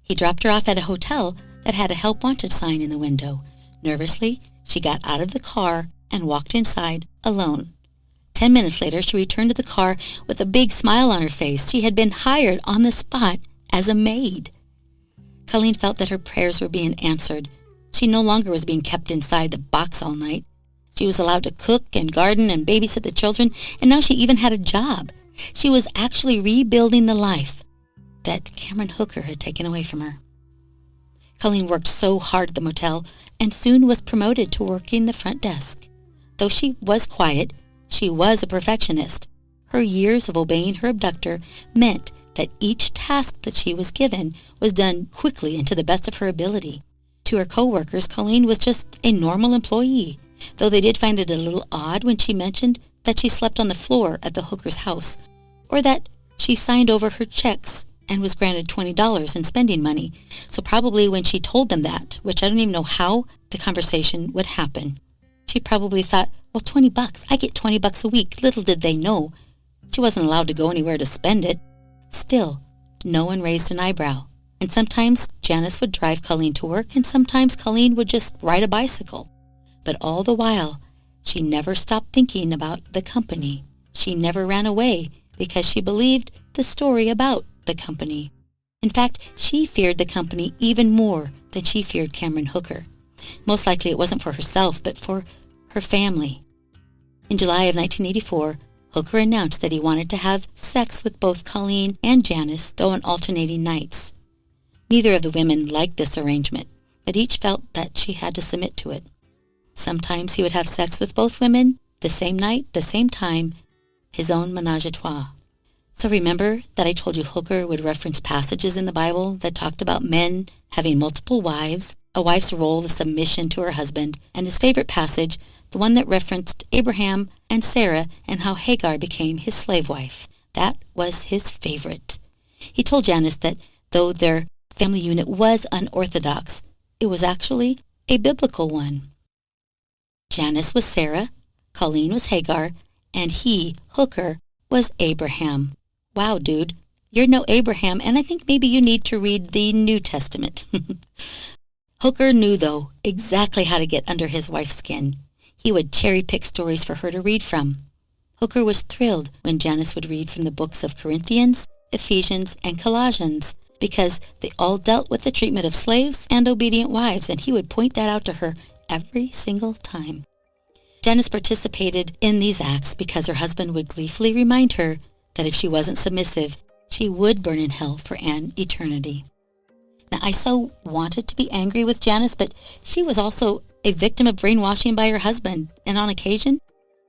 He dropped her off at a hotel that had a help wanted sign in the window. Nervously, she got out of the car and walked inside alone. 10 minutes later, she returned to the car with a big smile on her face. She had been hired on the spot as a maid. Colleen felt that her prayers were being answered. She no longer was being kept inside the box all night. She was allowed to cook and garden and babysit the children, and now she even had a job. She was actually rebuilding the life that Cameron Hooker had taken away from her. Colleen worked so hard at the motel and soon was promoted to working the front desk. Though she was quiet, she was a perfectionist. Her years of obeying her abductor meant that each task that she was given was done quickly and to the best of her ability. To her co-workers, Colleen was just a normal employee, though they did find it a little odd when she mentioned that she slept on the floor at the Hooker's house, or that she signed over her checks and was granted $20 in spending money. So probably when she told them that, which I don't even know how the conversation would happen, she probably thought, well, $20, I get $20 a week. Little did they know she wasn't allowed to go anywhere to spend it. Still, no one raised an eyebrow. And sometimes Janice would drive Colleen to work, and sometimes Colleen would just ride a bicycle. But all the while, she never stopped thinking about the company. She never ran away because she believed the story about the company. In fact, she feared the company even more than she feared Cameron Hooker. Most likely it wasn't for herself, but for her family. In July of 1984, Hooker announced that he wanted to have sex with both Colleen and Janice, though on alternating nights. Neither of the women liked this arrangement, but each felt that she had to submit to it. Sometimes he would have sex with both women the same night, the same time, his own menage a trois. So remember that I told you Hooker would reference passages in the Bible that talked about men having multiple wives, a wife's role of submission to her husband, and his favorite passage, the one that referenced Abraham and Sarah and how Hagar became his slave wife. That was his favorite. He told Janice that though their family unit was unorthodox, it was actually a biblical one. Janice was Sarah, Colleen was Hagar, and he, Hooker, was Abraham. Wow, dude, you're no Abraham, and I think maybe you need to read the New Testament. Hooker knew, though, exactly how to get under his wife's skin. He would cherry-pick stories for her to read from. Hooker was thrilled when Janice would read from the books of Corinthians, Ephesians, and Colossians, because they all dealt with the treatment of slaves and obedient wives, and he would point that out to her every single time. Janice participated in these acts because her husband would gleefully remind her that if she wasn't submissive, she would burn in hell for an eternity. Now, I so wanted to be angry with Janice, but she was also a victim of brainwashing by her husband, and on occasion,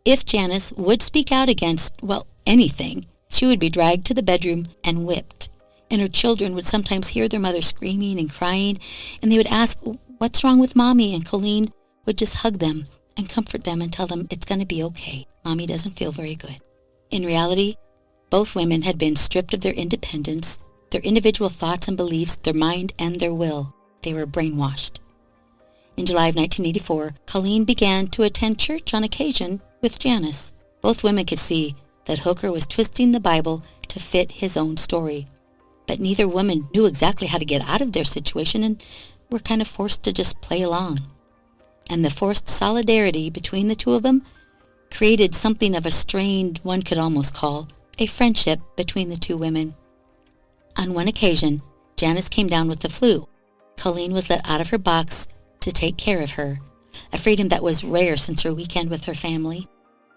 if Janice would speak out against, well, anything, she would be dragged to the bedroom and whipped. And her children would sometimes hear their mother screaming and crying, and they would ask, "What's wrong with Mommy?" And Colleen would just hug them and comfort them and tell them it's going to be okay. Mommy doesn't feel very good. In reality, both women had been stripped of their independence, their individual thoughts and beliefs, their mind and their will. They were brainwashed. In July of 1984, Colleen began to attend church on occasion with Janice. Both women could see that Hooker was twisting the Bible to fit his own story. But neither woman knew exactly how to get out of their situation and were kind of forced to just play along. And the forced solidarity between the two of them created something of a strained, one could almost call, a friendship between the two women. On one occasion, Janice came down with the flu. Colleen was let out of her box to take care of her, a freedom that was rare since her weekend with her family.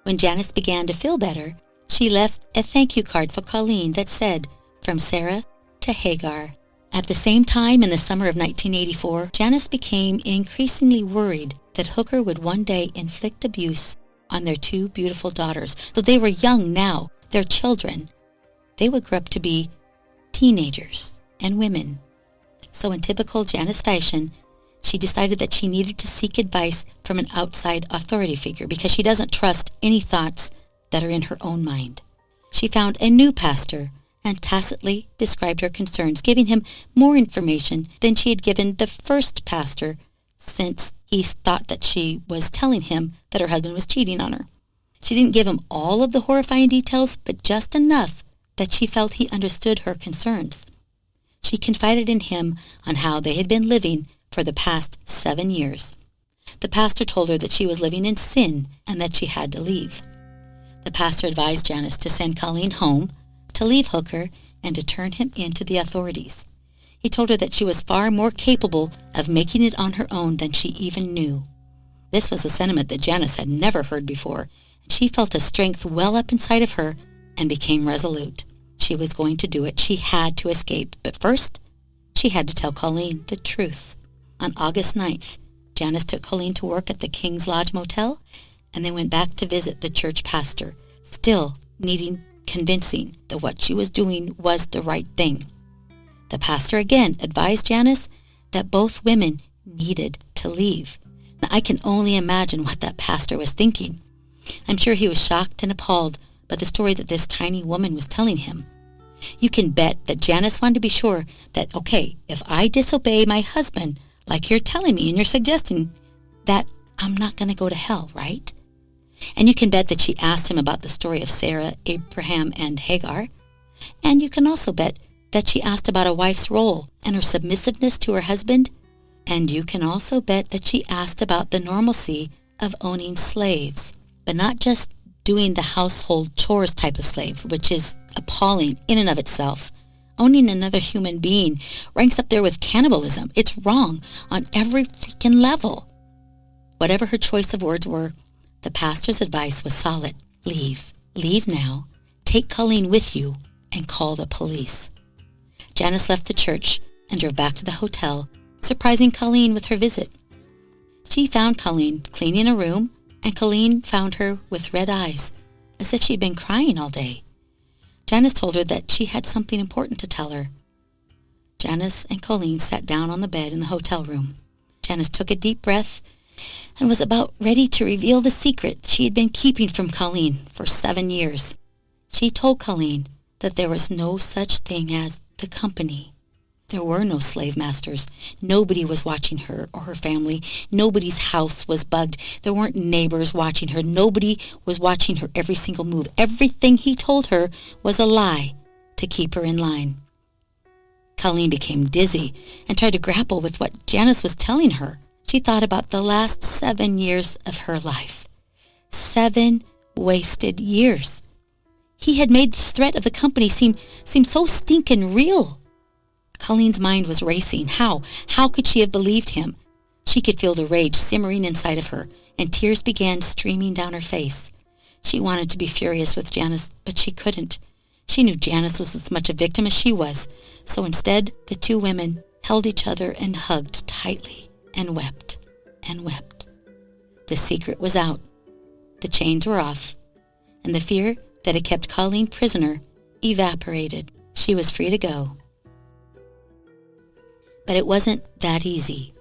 When Janice began to feel better, she left a thank you card for Colleen that said, "From Sarah to Hagar." At the same time, in the summer of 1984, Janice became increasingly worried that Hooker would one day inflict abuse on their two beautiful daughters. Though they were young now, their children, they would grow up to be teenagers and women. So in typical Janice fashion, she decided that she needed to seek advice from an outside authority figure because she doesn't trust any thoughts that are in her own mind. She found a new pastor and tacitly described her concerns, giving him more information than she had given the first pastor, since he thought that she was telling him that her husband was cheating on her. She didn't give him all of the horrifying details, but just enough that she felt he understood her concerns. She confided in him on how they had been living for the past 7 years. The pastor told her that she was living in sin and that she had to leave. The pastor advised Janice to send Colleen home, to leave Hooker, and to turn him into the authorities. He told her that she was far more capable of making it on her own than she even knew. This was a sentiment that Janice had never heard before, and she felt a strength well up inside of her and became resolute. She was going to do it. She had to escape, but first, she had to tell Colleen the truth. On August 9th, Janice took Colleen to work at the King's Lodge Motel, and they went back to visit the church pastor, still needing convincing that what she was doing was the right thing. The pastor again advised Janice that both women needed to leave. Now, I can only imagine what that pastor was thinking. I'm sure he was shocked and appalled by the story that this tiny woman was telling him. You can bet that Janice wanted to be sure that, okay, if I disobey my husband, like you're telling me and you're suggesting, that I'm not going to go to hell, right? And you can bet that she asked him about the story of Sarah, Abraham, and Hagar. And you can also bet that she asked about a wife's role and her submissiveness to her husband. And you can also bet that she asked about the normalcy of owning slaves, but not just doing the household chores type of slave, which is appalling in and of itself. Owning another human being ranks up there with cannibalism. It's wrong on every freaking level. Whatever her choice of words were, the pastor's advice was solid. Leave. Leave now. Take Colleen with you and call the police. Janice left the church and drove back to the hotel, surprising Colleen with her visit. She found Colleen cleaning a room, and Colleen found her with red eyes, as if she'd been crying all day. Janice told her that she had something important to tell her. Janice and Colleen sat down on the bed in the hotel room. Janice took a deep breath and was about ready to reveal the secret she had been keeping from Colleen for 7 years. She told Colleen that there was no such thing as the company. There were no slave masters. Nobody was watching her or her family. Nobody's house was bugged. There weren't neighbors watching her. Nobody was watching her every single move. Everything he told her was a lie to keep her in line. Colleen became dizzy and tried to grapple with what Janice was telling her. She thought about the last 7 years of her life. 7 wasted years. He had made this threat of the company seem so stinkin' real. Colleen's mind was racing. How could she have believed him? She could feel the rage simmering inside of her, and tears began streaming down her face. She wanted to be furious with Janice, but she couldn't. She knew Janice was as much a victim as she was, so instead the two women held each other and hugged tightly and wept and wept. The secret was out. The chains were off, and the fear that had kept Colleen prisoner evaporated. She was free to go. But it wasn't that easy.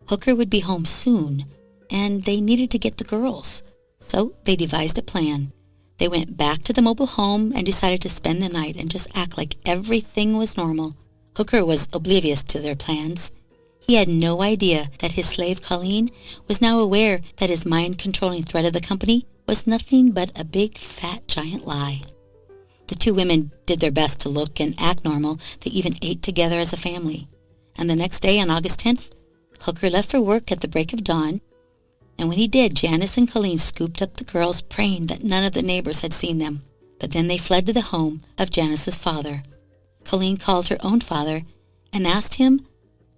Hooker would be home soon, and they needed to get the girls. So they devised a plan. They went back to the mobile home and decided to spend the night and just act like everything was normal. Hooker was oblivious to their plans. He had no idea that his slave Colleen was now aware that his mind-controlling threat of the company was nothing but a big, fat, giant lie. The two women did their best to look and act normal. They even ate together as a family. And the next day, on August 10th, Hooker left for work at the break of dawn. And when he did, Janice and Colleen scooped up the girls, praying that none of the neighbors had seen them. But then they fled to the home of Janice's father. Colleen called her own father and asked him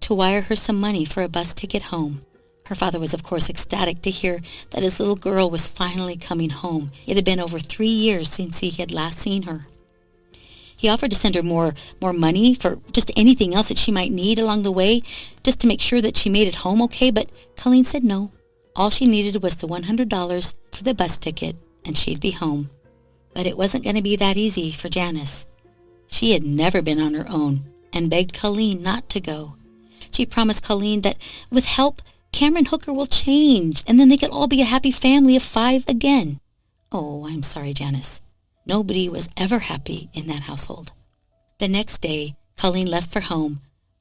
to wire her some money for a bus ticket home. Her father was, of course, ecstatic to hear that his little girl was finally coming home. It had been over 3 years since he had last seen her. He offered to send her more money for just anything else that she might need along the way, just to make sure that she made it home okay, but Colleen said no. All she needed was the $100 for the bus ticket, and she'd be home. But it wasn't going to be that easy for Janice. She had never been on her own, and begged Colleen not to go. She promised Colleen that with help, Cameron Hooker will change, and then they could all be a happy family of 5 again. Oh, I'm sorry, Janice. Nobody was ever happy in that household. The next day, Colleen left for home,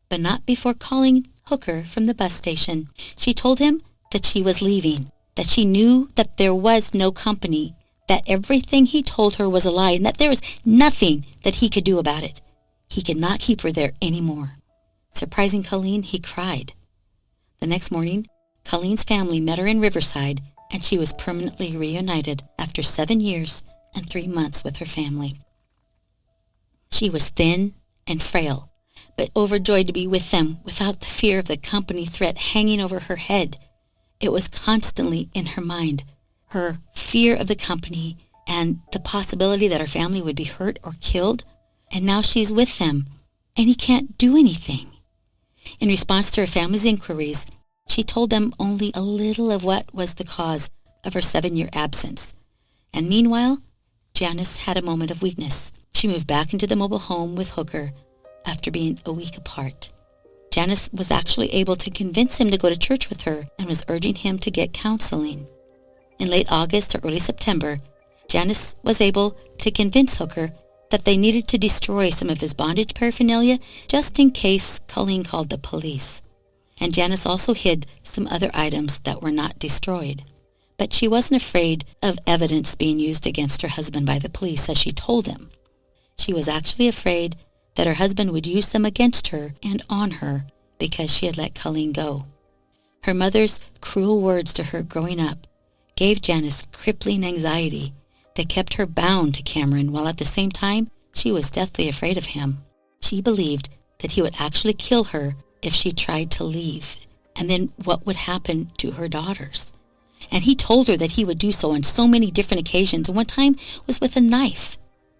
but not before calling Hooker from the bus station. She told him that she was leaving, that she knew that there was no company, that everything he told her was a lie, and that there was nothing that he could do about it. He could not keep her there anymore. Surprising Colleen, he cried. The next morning, Colleen's family met her in Riverside, and she was permanently reunited after 7 years and 3 months with her family. She was thin and frail, but overjoyed to be with them without the fear of the company threat hanging over her head. It was constantly in her mind, her fear of the company and the possibility that her family would be hurt or killed. And now she's with them, and he can't do anything. In response to her family's inquiries, she told them only a little of what was the cause of her 7-year absence. And meanwhile, Janice had a moment of weakness. She moved back into the mobile home with Hooker after being a week apart. Janice was actually able to convince him to go to church with her and was urging him to get counseling. In late August or early September, Janice was able to convince Hooker that they needed to destroy some of his bondage paraphernalia just in case Colleen called the police. And Janice also hid some other items that were not destroyed. But she wasn't afraid of evidence being used against her husband by the police, as she told him. She was actually afraid that her husband would use them against her and on her because she had let Colleen go. Her mother's cruel words to her growing up gave Janice crippling anxiety that kept her bound to Cameron, while at the same time she was deathly afraid of him. She believed that he would actually kill her if she tried to leave, and then what would happen to her daughters? And he told her that he would do so on so many different occasions, and one time was with a knife.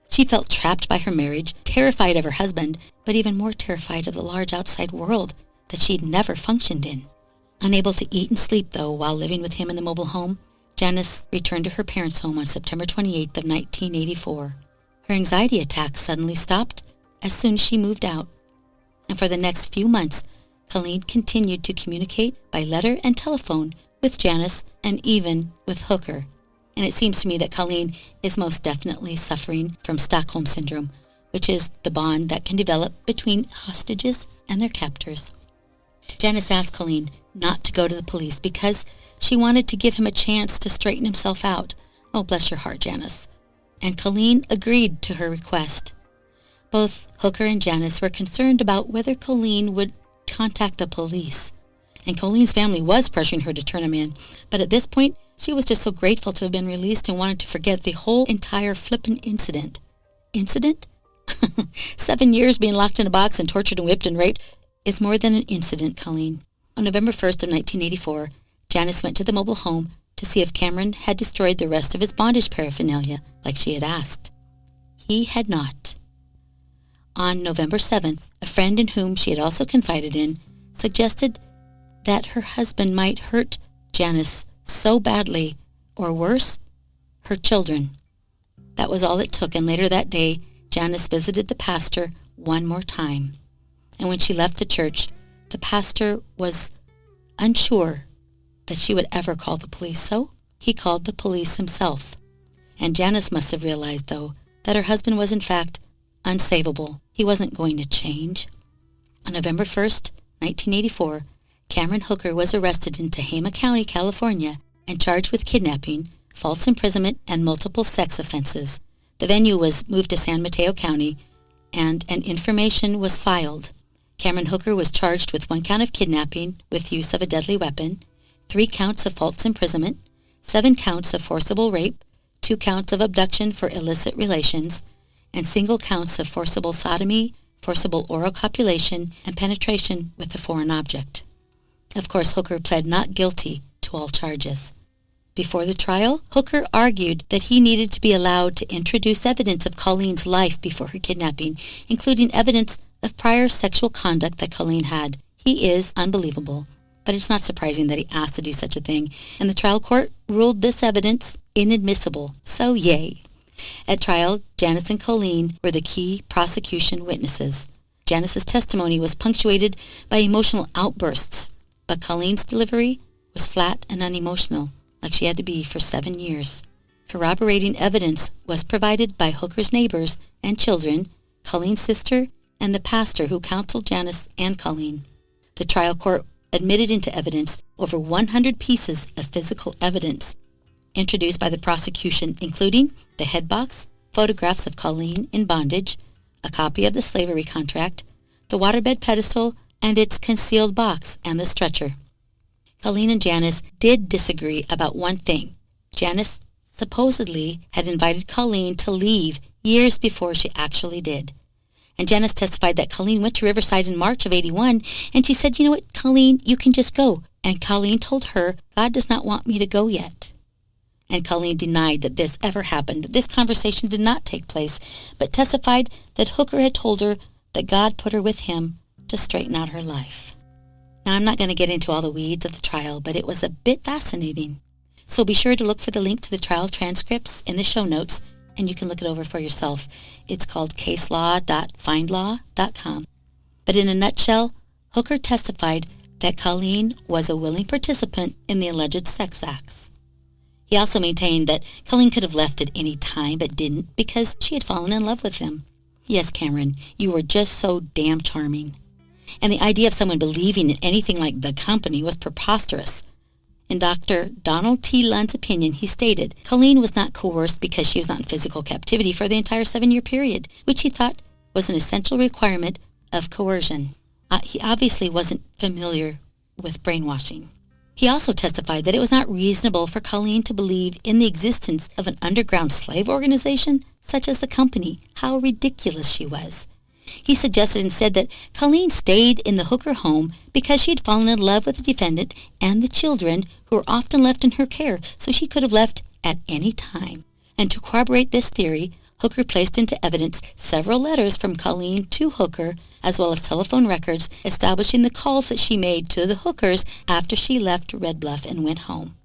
She felt trapped by her marriage, terrified of her husband, but even more terrified of the large outside world that she'd never functioned in. Unable to eat and sleep, though, while living with him in the mobile home, Janice returned to her parents' home on September 28th of 1984. Her anxiety attacks suddenly stopped as soon as she moved out. And for the next few months, Colleen continued to communicate by letter and telephone with Janice and even with Hooker. And it seems to me that Colleen is most definitely suffering from Stockholm Syndrome, which is the bond that can develop between hostages and their captors. Janice asked Colleen not to go to the police because she wanted to give him a chance to straighten himself out. Oh, bless your heart, Janice. And Colleen agreed to her request. Both Hooker and Janice were concerned about whether Colleen would contact the police. And Colleen's family was pressuring her to turn him in, but at this point, She was just so grateful to have been released and wanted to forget the whole entire flippin' incident. Incident? 7 years being locked in a box and tortured and whipped and raped is more than an incident, Colleen. On November 1st of 1984, Janice went to the mobile home to see if Cameron had destroyed the rest of his bondage paraphernalia like she had asked. He had not. On November 7th, a friend in whom she had also confided in suggested that her husband might hurt Janice so badly, or worse, her children. That was all it took, and later that day, Janice visited the pastor one more time. And when she left the church, the pastor was unsure that she would ever call the police, so he called the police himself. And Janice must have realized, though, that her husband was in fact unsavable. He wasn't going to change. On November 1st, 1984, Cameron Hooker was arrested in Tehama County, California, and charged with kidnapping, false imprisonment, and multiple sex offenses. The venue was moved to San Mateo County, and an information was filed. Cameron Hooker was charged with 1 count of kidnapping with use of a deadly weapon, 3 counts of false imprisonment, 7 counts of forcible rape, 2 counts of abduction for illicit relations, and single counts of forcible sodomy, forcible oral copulation, and penetration with a foreign object. Of course, Hooker pled not guilty to all charges. Before the trial, Hooker argued that he needed to be allowed to introduce evidence of Colleen's life before her kidnapping, including evidence of prior sexual conduct that Colleen had. He is unbelievable, but it's not surprising that he asked to do such a thing, and the trial court ruled this evidence inadmissible, so yay. At trial, Janice and Colleen were the key prosecution witnesses. Janice's testimony was punctuated by emotional outbursts, but Colleen's delivery was flat and unemotional, like she had to be for 7 years. Corroborating evidence was provided by Hooker's neighbors and children, Colleen's sister, and the pastor who counseled Janice and Colleen. The trial court admitted into evidence over 100 pieces of physical evidence introduced by the prosecution, including the head box, photographs of Colleen in bondage, a copy of the slavery contract, the waterbed pedestal, and its concealed box, and the stretcher. Colleen and Janice did disagree about one thing. Janice supposedly had invited Colleen to leave years before she actually did. And Janice testified that Colleen went to Riverside in March of '81, and she said, "You know what, Colleen, you can just go." And Colleen told her, "God does not want me to go yet." And Colleen denied that this ever happened, that this conversation did not take place, but testified that Hooker had told her that God put her with him to straighten out her life. Now, I'm not going to get into all the weeds of the trial, but it was a bit fascinating. So be sure to look for the link to the trial transcripts in the show notes, and you can look it over for yourself. It's called caselaw.findlaw.com. But in a nutshell, Hooker testified that Colleen was a willing participant in the alleged sex acts. He also maintained that Colleen could have left at any time but didn't because she had fallen in love with him. Yes, Cameron, you were just so damn charming. And the idea of someone believing in anything like the company was preposterous. In Dr. Donald T. Lund's opinion, he stated, Colleen was not coerced because she was not in physical captivity for the entire 7-year period, which he thought was an essential requirement of coercion. He obviously wasn't familiar with brainwashing. He also testified that it was not reasonable for Colleen to believe in the existence of an underground slave organization such as the company. How ridiculous she was. He suggested instead that Colleen stayed in the Hooker home because she had fallen in love with the defendant and the children who were often left in her care, so she could have left at any time. And to corroborate this theory, Hooker placed into evidence several letters from Colleen to Hooker, as well as telephone records establishing the calls that she made to the Hookers after she left Red Bluff and went home.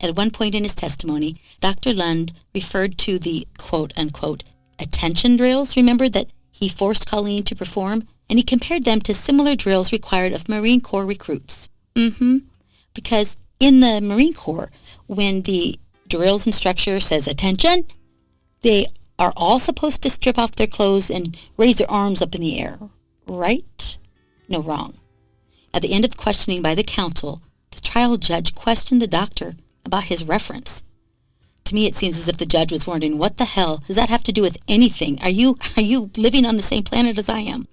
At one point in his testimony, Dr. Lund referred to the quote-unquote attention drills, remember, that he forced Colleen to perform, and he compared them to similar drills required of Marine Corps recruits. Because in the Marine Corps, when the drills instructor says attention, they are all supposed to strip off their clothes and raise their arms up in the air, right? No, wrong. At the end of questioning by the counsel, the trial judge questioned the doctor about his reference. To me, it seems as if the judge was wondering, what the hell does that have to do with anything? Are you living on the same planet as I am?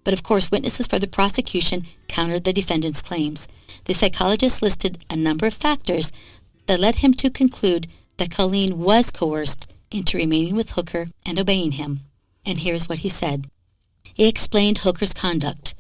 But of course, witnesses for the prosecution countered the defendant's claims. The psychologist listed a number of factors that led him to conclude that Colleen was coerced into remaining with Hooker and obeying him. And here's what he said. He explained Hooker's conduct: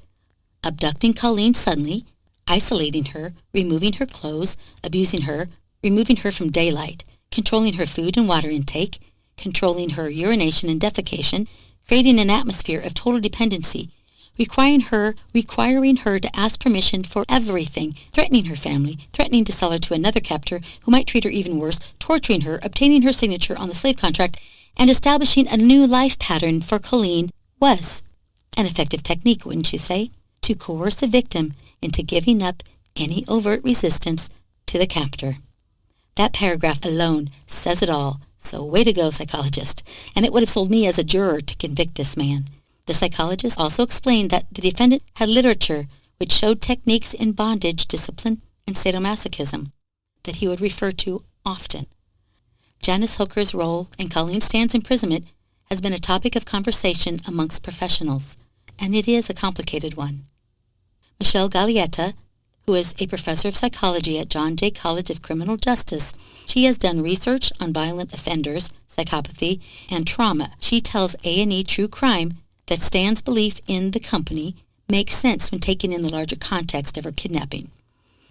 abducting Colleen suddenly, isolating her, removing her clothes, abusing her, removing her from daylight, controlling her food and water intake, controlling her urination and defecation, creating an atmosphere of total dependency, requiring her to ask permission for everything, threatening her family, threatening to sell her to another captor who might treat her even worse, torturing her, obtaining her signature on the slave contract, and establishing a new life pattern for Colleen was an effective technique, wouldn't you say, to coerce a victim into giving up any overt resistance to the captor. That paragraph alone says it all, so way to go, psychologist. And it would have sold me as a juror to convict this man. The psychologist also explained that the defendant had literature which showed techniques in bondage, discipline, and sadomasochism that he would refer to often. Janice Hooker's role in Colleen Stan's imprisonment has been a topic of conversation amongst professionals, and it is a complicated one. Michelle Gallietta, who is a professor of psychology at John Jay College of Criminal Justice, she has done research on violent offenders, psychopathy, and trauma. She tells A&E True Crime that Stan's belief in the company makes sense when taken in the larger context of her kidnapping.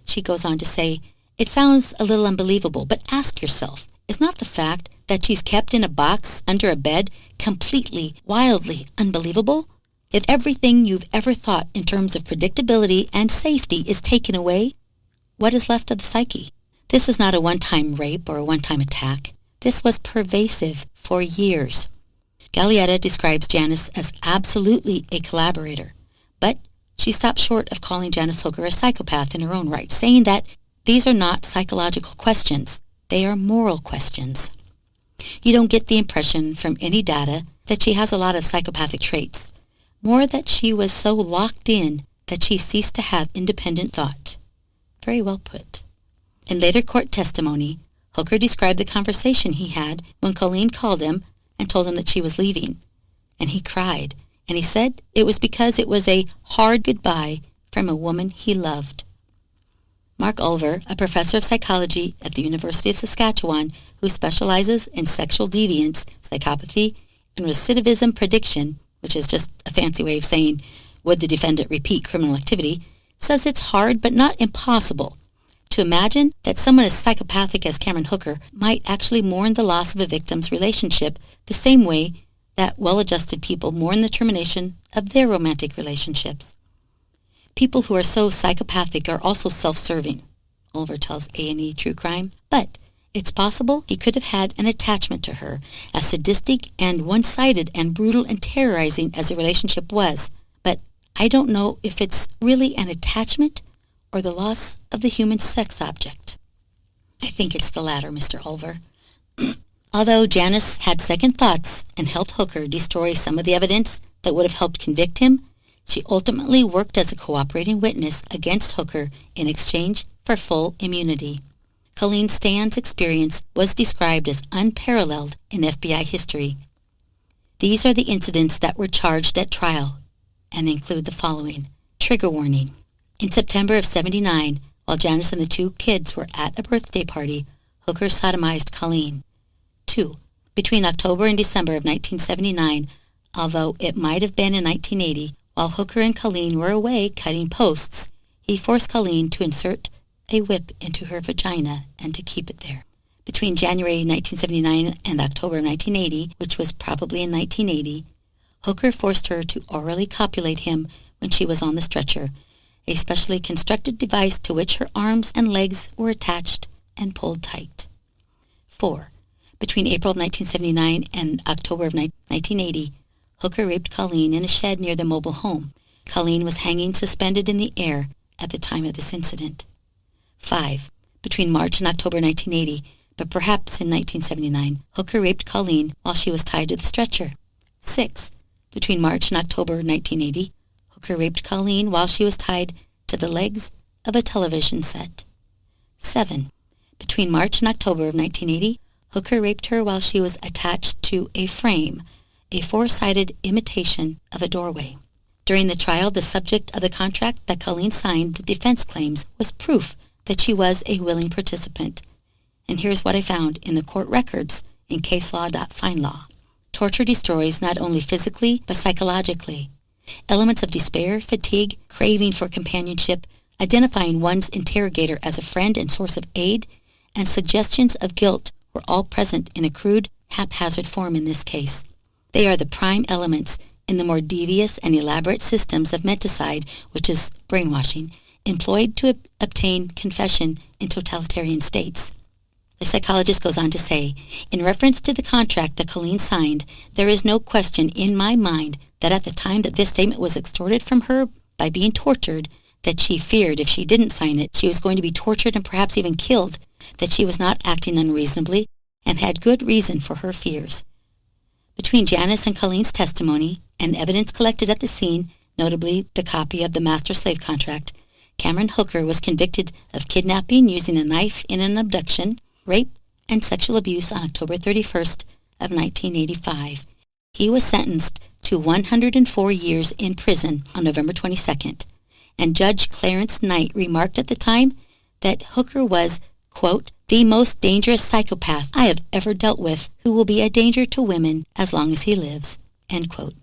She goes on to say, it sounds a little unbelievable, but ask yourself, is not the fact that she's kept in a box under a bed completely, wildly unbelievable? If everything you've ever thought in terms of predictability and safety is taken away, what is left of the psyche? This is not a one-time rape or a one-time attack. This was pervasive for years. Gallietta describes Janice as absolutely a collaborator, but she stopped short of calling Janice Hooker a psychopath in her own right, saying that these are not psychological questions. They are moral questions. You don't get the impression from any data that she has a lot of psychopathic traits, more that she was so locked in that she ceased to have independent thought. Very well put. In later court testimony, Hooker described the conversation he had when Colleen called him and told him that she was leaving. And he cried, and he said it was because it was a hard goodbye from a woman he loved. Mark Ulver, a professor of psychology at the University of Saskatchewan who specializes in sexual deviance, psychopathy, and recidivism prediction, which is just a fancy way of saying, would the defendant repeat criminal activity, says it's hard but not impossible to imagine that someone as psychopathic as Cameron Hooker might actually mourn the loss of a victim's relationship the same way that well-adjusted people mourn the termination of their romantic relationships. People who are so psychopathic are also self-serving, Ulver tells A&E True Crime, but it's possible he could have had an attachment to her, as sadistic and one-sided and brutal and terrorizing as the relationship was. But I don't know if it's really an attachment or the loss of the human sex object. I think it's the latter, Mr. Ulver. Although Janice had second thoughts and helped Hooker destroy some of the evidence that would have helped convict him, she ultimately worked as a cooperating witness against Hooker in exchange for full immunity. Colleen Stan's experience was described as unparalleled in FBI history. These are the incidents that were charged at trial and include the following. Trigger warning. In September of '79, while Janice and the two kids were at a birthday party, Hooker sodomized Colleen. 2. Between October and December of 1979, although it might have been in 1980, while Hooker and Colleen were away cutting posts, he forced Colleen to insert a whip into her vagina and to keep it there. Between January 1979 and October 1980, which was probably in 1980, Hooker forced her to orally copulate him when she was on the stretcher, a specially constructed device to which her arms and legs were attached and pulled tight. 4. Between April of 1979 and October of 1980, Hooker raped Colleen in a shed near the mobile home. Colleen was hanging suspended in the air at the time of this incident. 5. Between March and October 1980, but perhaps in 1979, Hooker raped Colleen while she was tied to the stretcher. 6. Between March and October 1980, Hooker raped Colleen while she was tied to the legs of a television set. 7. Between March and October of 1980, Hooker raped her while she was attached to a frame, a four-sided imitation of a doorway. During the trial, the subject of the contract that Colleen signed, the defense claims, was proof that she was a willing participant. And here's what I found in the court records in caselaw.findlaw. Torture destroys not only physically, but psychologically. Elements of despair, fatigue, craving for companionship, identifying one's interrogator as a friend and source of aid, and suggestions of guilt were all present in a crude, haphazard form in this case. They are the prime elements in the more devious and elaborate systems of menticide, which is brainwashing, employed to obtain confession in totalitarian states. The psychologist goes on to say, in reference to the contract that Colleen signed, there is no question in my mind that at the time that this statement was extorted from her by being tortured, that she feared if she didn't sign it, she was going to be tortured and perhaps even killed, that she was not acting unreasonably, and had good reason for her fears. Between Janice and Colleen's testimony and evidence collected at the scene, notably the copy of the master-slave contract, Cameron Hooker was convicted of kidnapping using a knife in an abduction, rape, and sexual abuse on October 31st of 1985. He was sentenced to 104 years in prison on November 22nd, and Judge Clarence Knight remarked at the time that Hooker was, quote, the most dangerous psychopath I have ever dealt with, who will be a danger to women as long as he lives, end quote.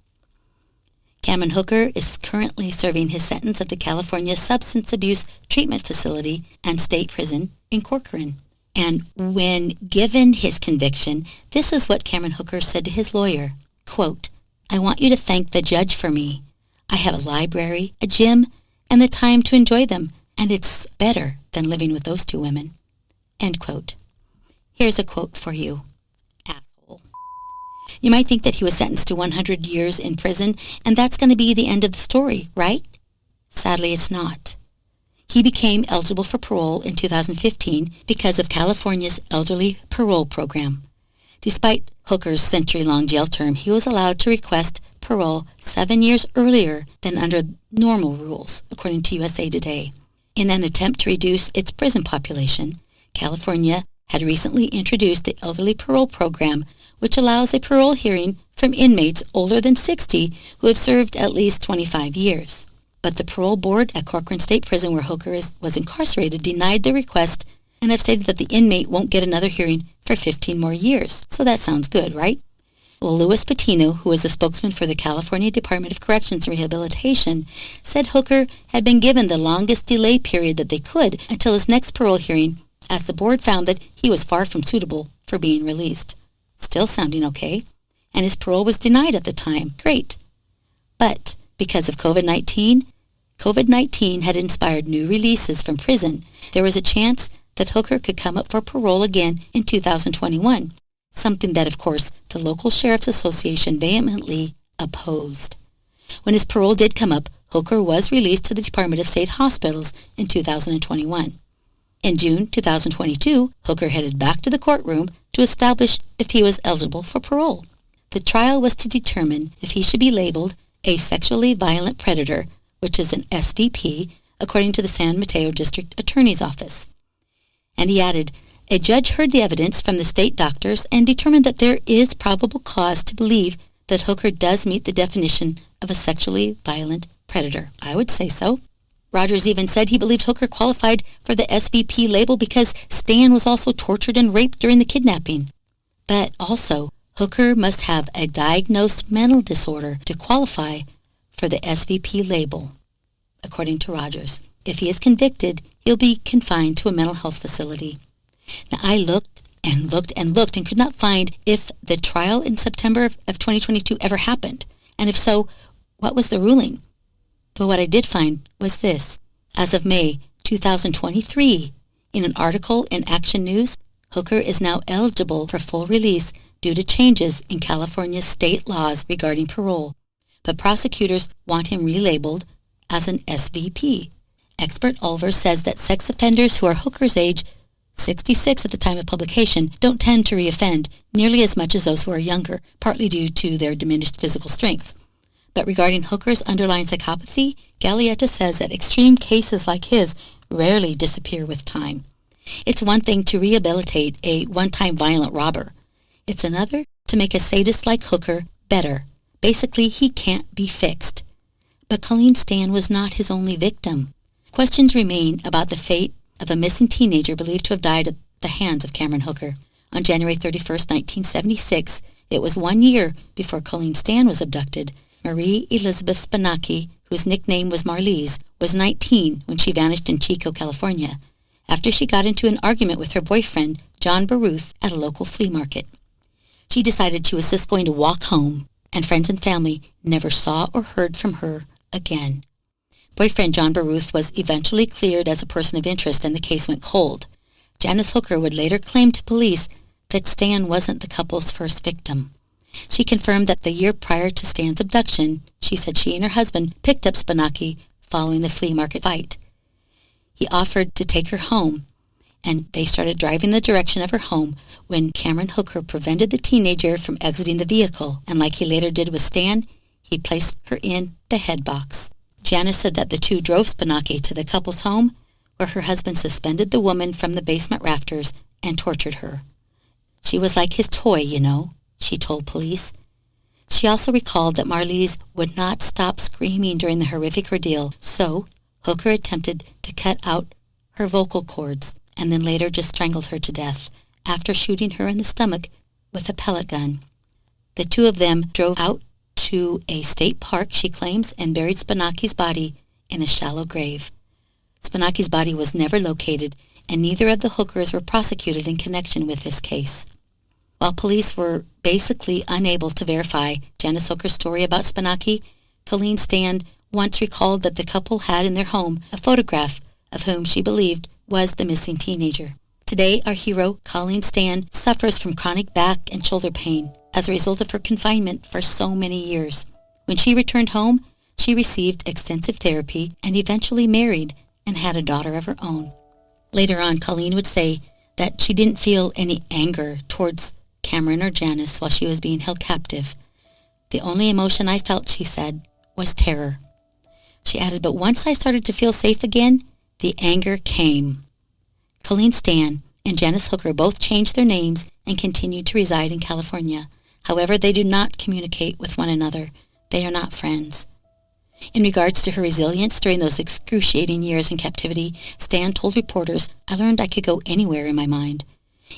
Cameron Hooker is currently serving his sentence at the California Substance Abuse Treatment Facility and State Prison in Corcoran. And when given his conviction, this is what Cameron Hooker said to his lawyer, quote, I want you to thank the judge for me. I have a library, a gym, and the time to enjoy them, and it's better than living with those two women, end quote. Here's a quote for you, asshole. You might think that he was sentenced to 100 years in prison, and that's going to be the end of the story, right? Sadly, it's not. He became eligible for parole in 2015 because of California's elderly parole program. Despite Hooker's century-long jail term, he was allowed to request parole 7 years earlier than under normal rules, according to USA Today. In an attempt to reduce its prison population, California had recently introduced the elderly parole program, which allows a parole hearing from inmates older than 60 who have served at least 25 years. But the parole board at Corcoran State Prison, where Hooker was incarcerated, denied the request and have stated that the inmate won't get another hearing for 15 more years. So that sounds good, right? Well, Louis Patino, who is the spokesman for the California Department of Corrections and Rehabilitation, said Hooker had been given the longest delay period that they could until his next parole hearing, as the board found that he was far from suitable for being released. Still sounding okay. And his parole was denied at the time. Great. But because of COVID-19 had inspired new releases from prison. There was a chance that Hooker could come up for parole again in 2021, something that, of course, the local Sheriff's Association vehemently opposed. When his parole did come up, Hooker was released to the Department of State Hospitals in 2021. In June 2022, Hooker headed back to the courtroom to establish if he was eligible for parole. The trial was to determine if he should be labeled a sexually violent predator, which is an SVP, according to the San Mateo District Attorney's Office. And he added, a judge heard the evidence from the state doctors and determined that there is probable cause to believe that Hooker does meet the definition of a sexually violent predator. I would say so. Rogers even said he believed Hooker qualified for the SVP label because Stan was also tortured and raped during the kidnapping. But also, Hooker must have a diagnosed mental disorder to qualify for the SVP label, according to Rogers. If he is convicted, he'll be confined to a mental health facility. Now, I looked and looked and looked and could not find if the trial in September of 2022 ever happened. And if so, what was the ruling? But what I did find was this. As of May 2023, in an article in Action News, Hooker is now eligible for full release due to changes in California's state laws regarding parole. But prosecutors want him relabeled as an SVP. Expert Ulver says that sex offenders who are Hooker's age, 66 at the time of publication, don't tend to reoffend nearly as much as those who are younger, partly due to their diminished physical strength. But regarding Hooker's underlying psychopathy, Gallietta says that extreme cases like his rarely disappear with time. It's one thing to rehabilitate a one-time violent robber. It's another to make a sadist like Hooker better. Basically, he can't be fixed. But Colleen Stan was not his only victim. Questions remain about the fate of a missing teenager believed to have died the hands of Cameron Hooker. On January 31st, 1976, it was 1 year before Colleen Stan was abducted. Marie Elizabeth Spanaki, whose nickname was Marlize, was 19 when she vanished in Chico, California, after she got into an argument with her boyfriend, John Baruth, at a local flea market. She decided she was just going to walk home, and friends and family never saw or heard from her again. Boyfriend John Baruth was eventually cleared as a person of interest, and the case went cold. Janice Hooker would later claim to police that Stan wasn't the couple's first victim. She confirmed that the year prior to Stan's abduction, she said she and her husband picked up Spanaki following the flea market fight. He offered to take her home, and they started driving the direction of her home when Cameron Hooker prevented the teenager from exiting the vehicle, and like he later did with Stan, he placed her in the head box. Janice said that the two drove Spanaki to the couple's home, where her husband suspended the woman from the basement rafters and tortured her. She was like his toy, you know, she told police. She also recalled that Marlize would not stop screaming during the horrific ordeal, so Hooker attempted to cut out her vocal cords and then later just strangled her to death after shooting her in the stomach with a pellet gun. The two of them drove out to a state park, she claims, and buried Spanaki's body in a shallow grave. Spanaki's body was never located, and neither of the Hookers were prosecuted in connection with this case. While police were basically unable to verify Janice Hooker's story about Spanaki, Colleen Stan once recalled that the couple had in their home a photograph of whom she believed was the missing teenager. Today, our hero, Colleen Stan, suffers from chronic back and shoulder pain as a result of her confinement for so many years. When she returned home, she received extensive therapy and eventually married and had a daughter of her own. Later on, Colleen would say that she didn't feel any anger towards Cameron or Janice while she was being held captive. The only emotion I felt, she said, was terror. She added, but once I started to feel safe again, the anger came. Colleen Stan and Janice Hooker both changed their names and continue to reside in California. However, they do not communicate with one another. They are not friends. In regards to her resilience during those excruciating years in captivity, Stan told reporters, I learned I could go anywhere in my mind.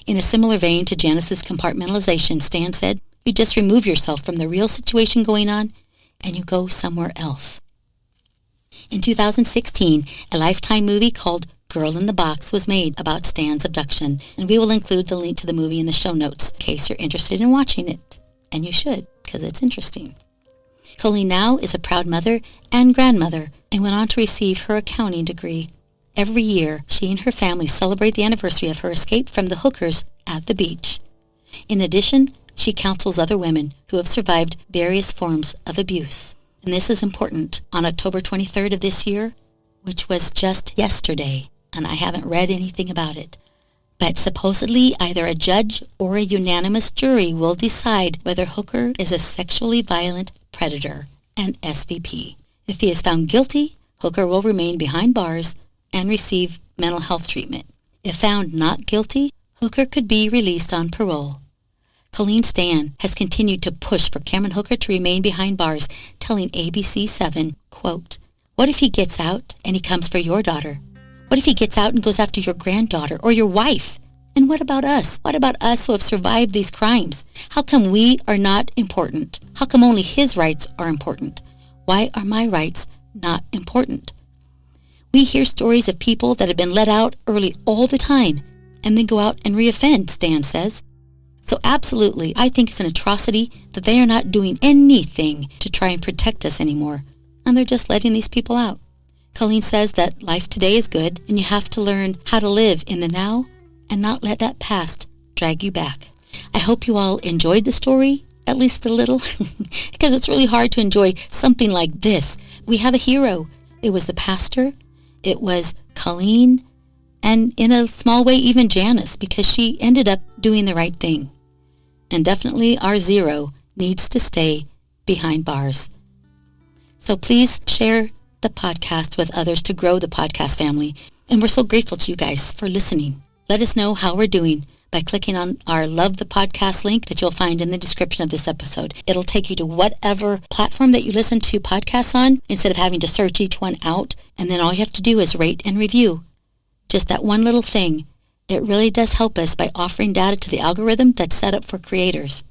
In a similar vein to Janice's compartmentalization, Stan said, you just remove yourself from the real situation going on and you go somewhere else. In 2016, a Lifetime movie called Girl in the Box was made about Stan's abduction, and we will include the link to the movie in the show notes in case you're interested in watching it. And you should, because it's interesting. Colleen now is a proud mother and grandmother and went on to receive her accounting degree. Every year, she and her family celebrate the anniversary of her escape from the Hookers at the beach. In addition, she counsels other women who have survived various forms of abuse. And this is important. On October 23rd of this year, which was just yesterday, and I haven't read anything about it, but supposedly either a judge or a unanimous jury will decide whether Hooker is a sexually violent predator, an SVP. If he is found guilty, Hooker will remain behind bars and receive mental health treatment. If found not guilty, Hooker could be released on parole. Colleen Stan has continued to push for Cameron Hooker to remain behind bars, telling ABC7, quote, what if he gets out and he comes for your daughter? What if he gets out and goes after your granddaughter or your wife? And what about us? What about us who have survived these crimes? How come we are not important? How come only his rights are important? Why are my rights not important? We hear stories of people that have been let out early all the time and then go out and reoffend, Stan says. So absolutely, I think it's an atrocity that they are not doing anything to try and protect us anymore, and they're just letting these people out. Colleen says that life today is good, and you have to learn how to live in the now and not let that past drag you back. I hope you all enjoyed the story, at least a little, because it's really hard to enjoy something like this. We have a hero. It was the pastor, it was Colleen, and in a small way even Janice, because she ended up doing the right thing. And definitely our zero needs to stay behind bars. So please share the podcast with others to grow the podcast family. And we're so grateful to you guys for listening. Let us know how we're doing by clicking on our Love the Podcast link that you'll find in the description of this episode. It'll take you to whatever platform that you listen to podcasts on instead of having to search each one out. And then all you have to do is rate and review. Just that one little thing It really does help us by offering data to the algorithm that's set up for creators.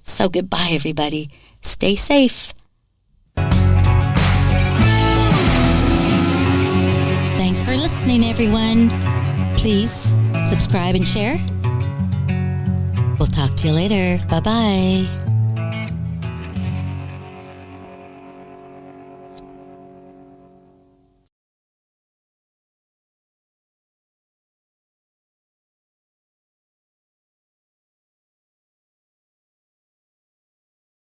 So goodbye, everybody. Stay safe. Thanks for listening, everyone. Please subscribe and share. We'll talk to you later. Bye-bye.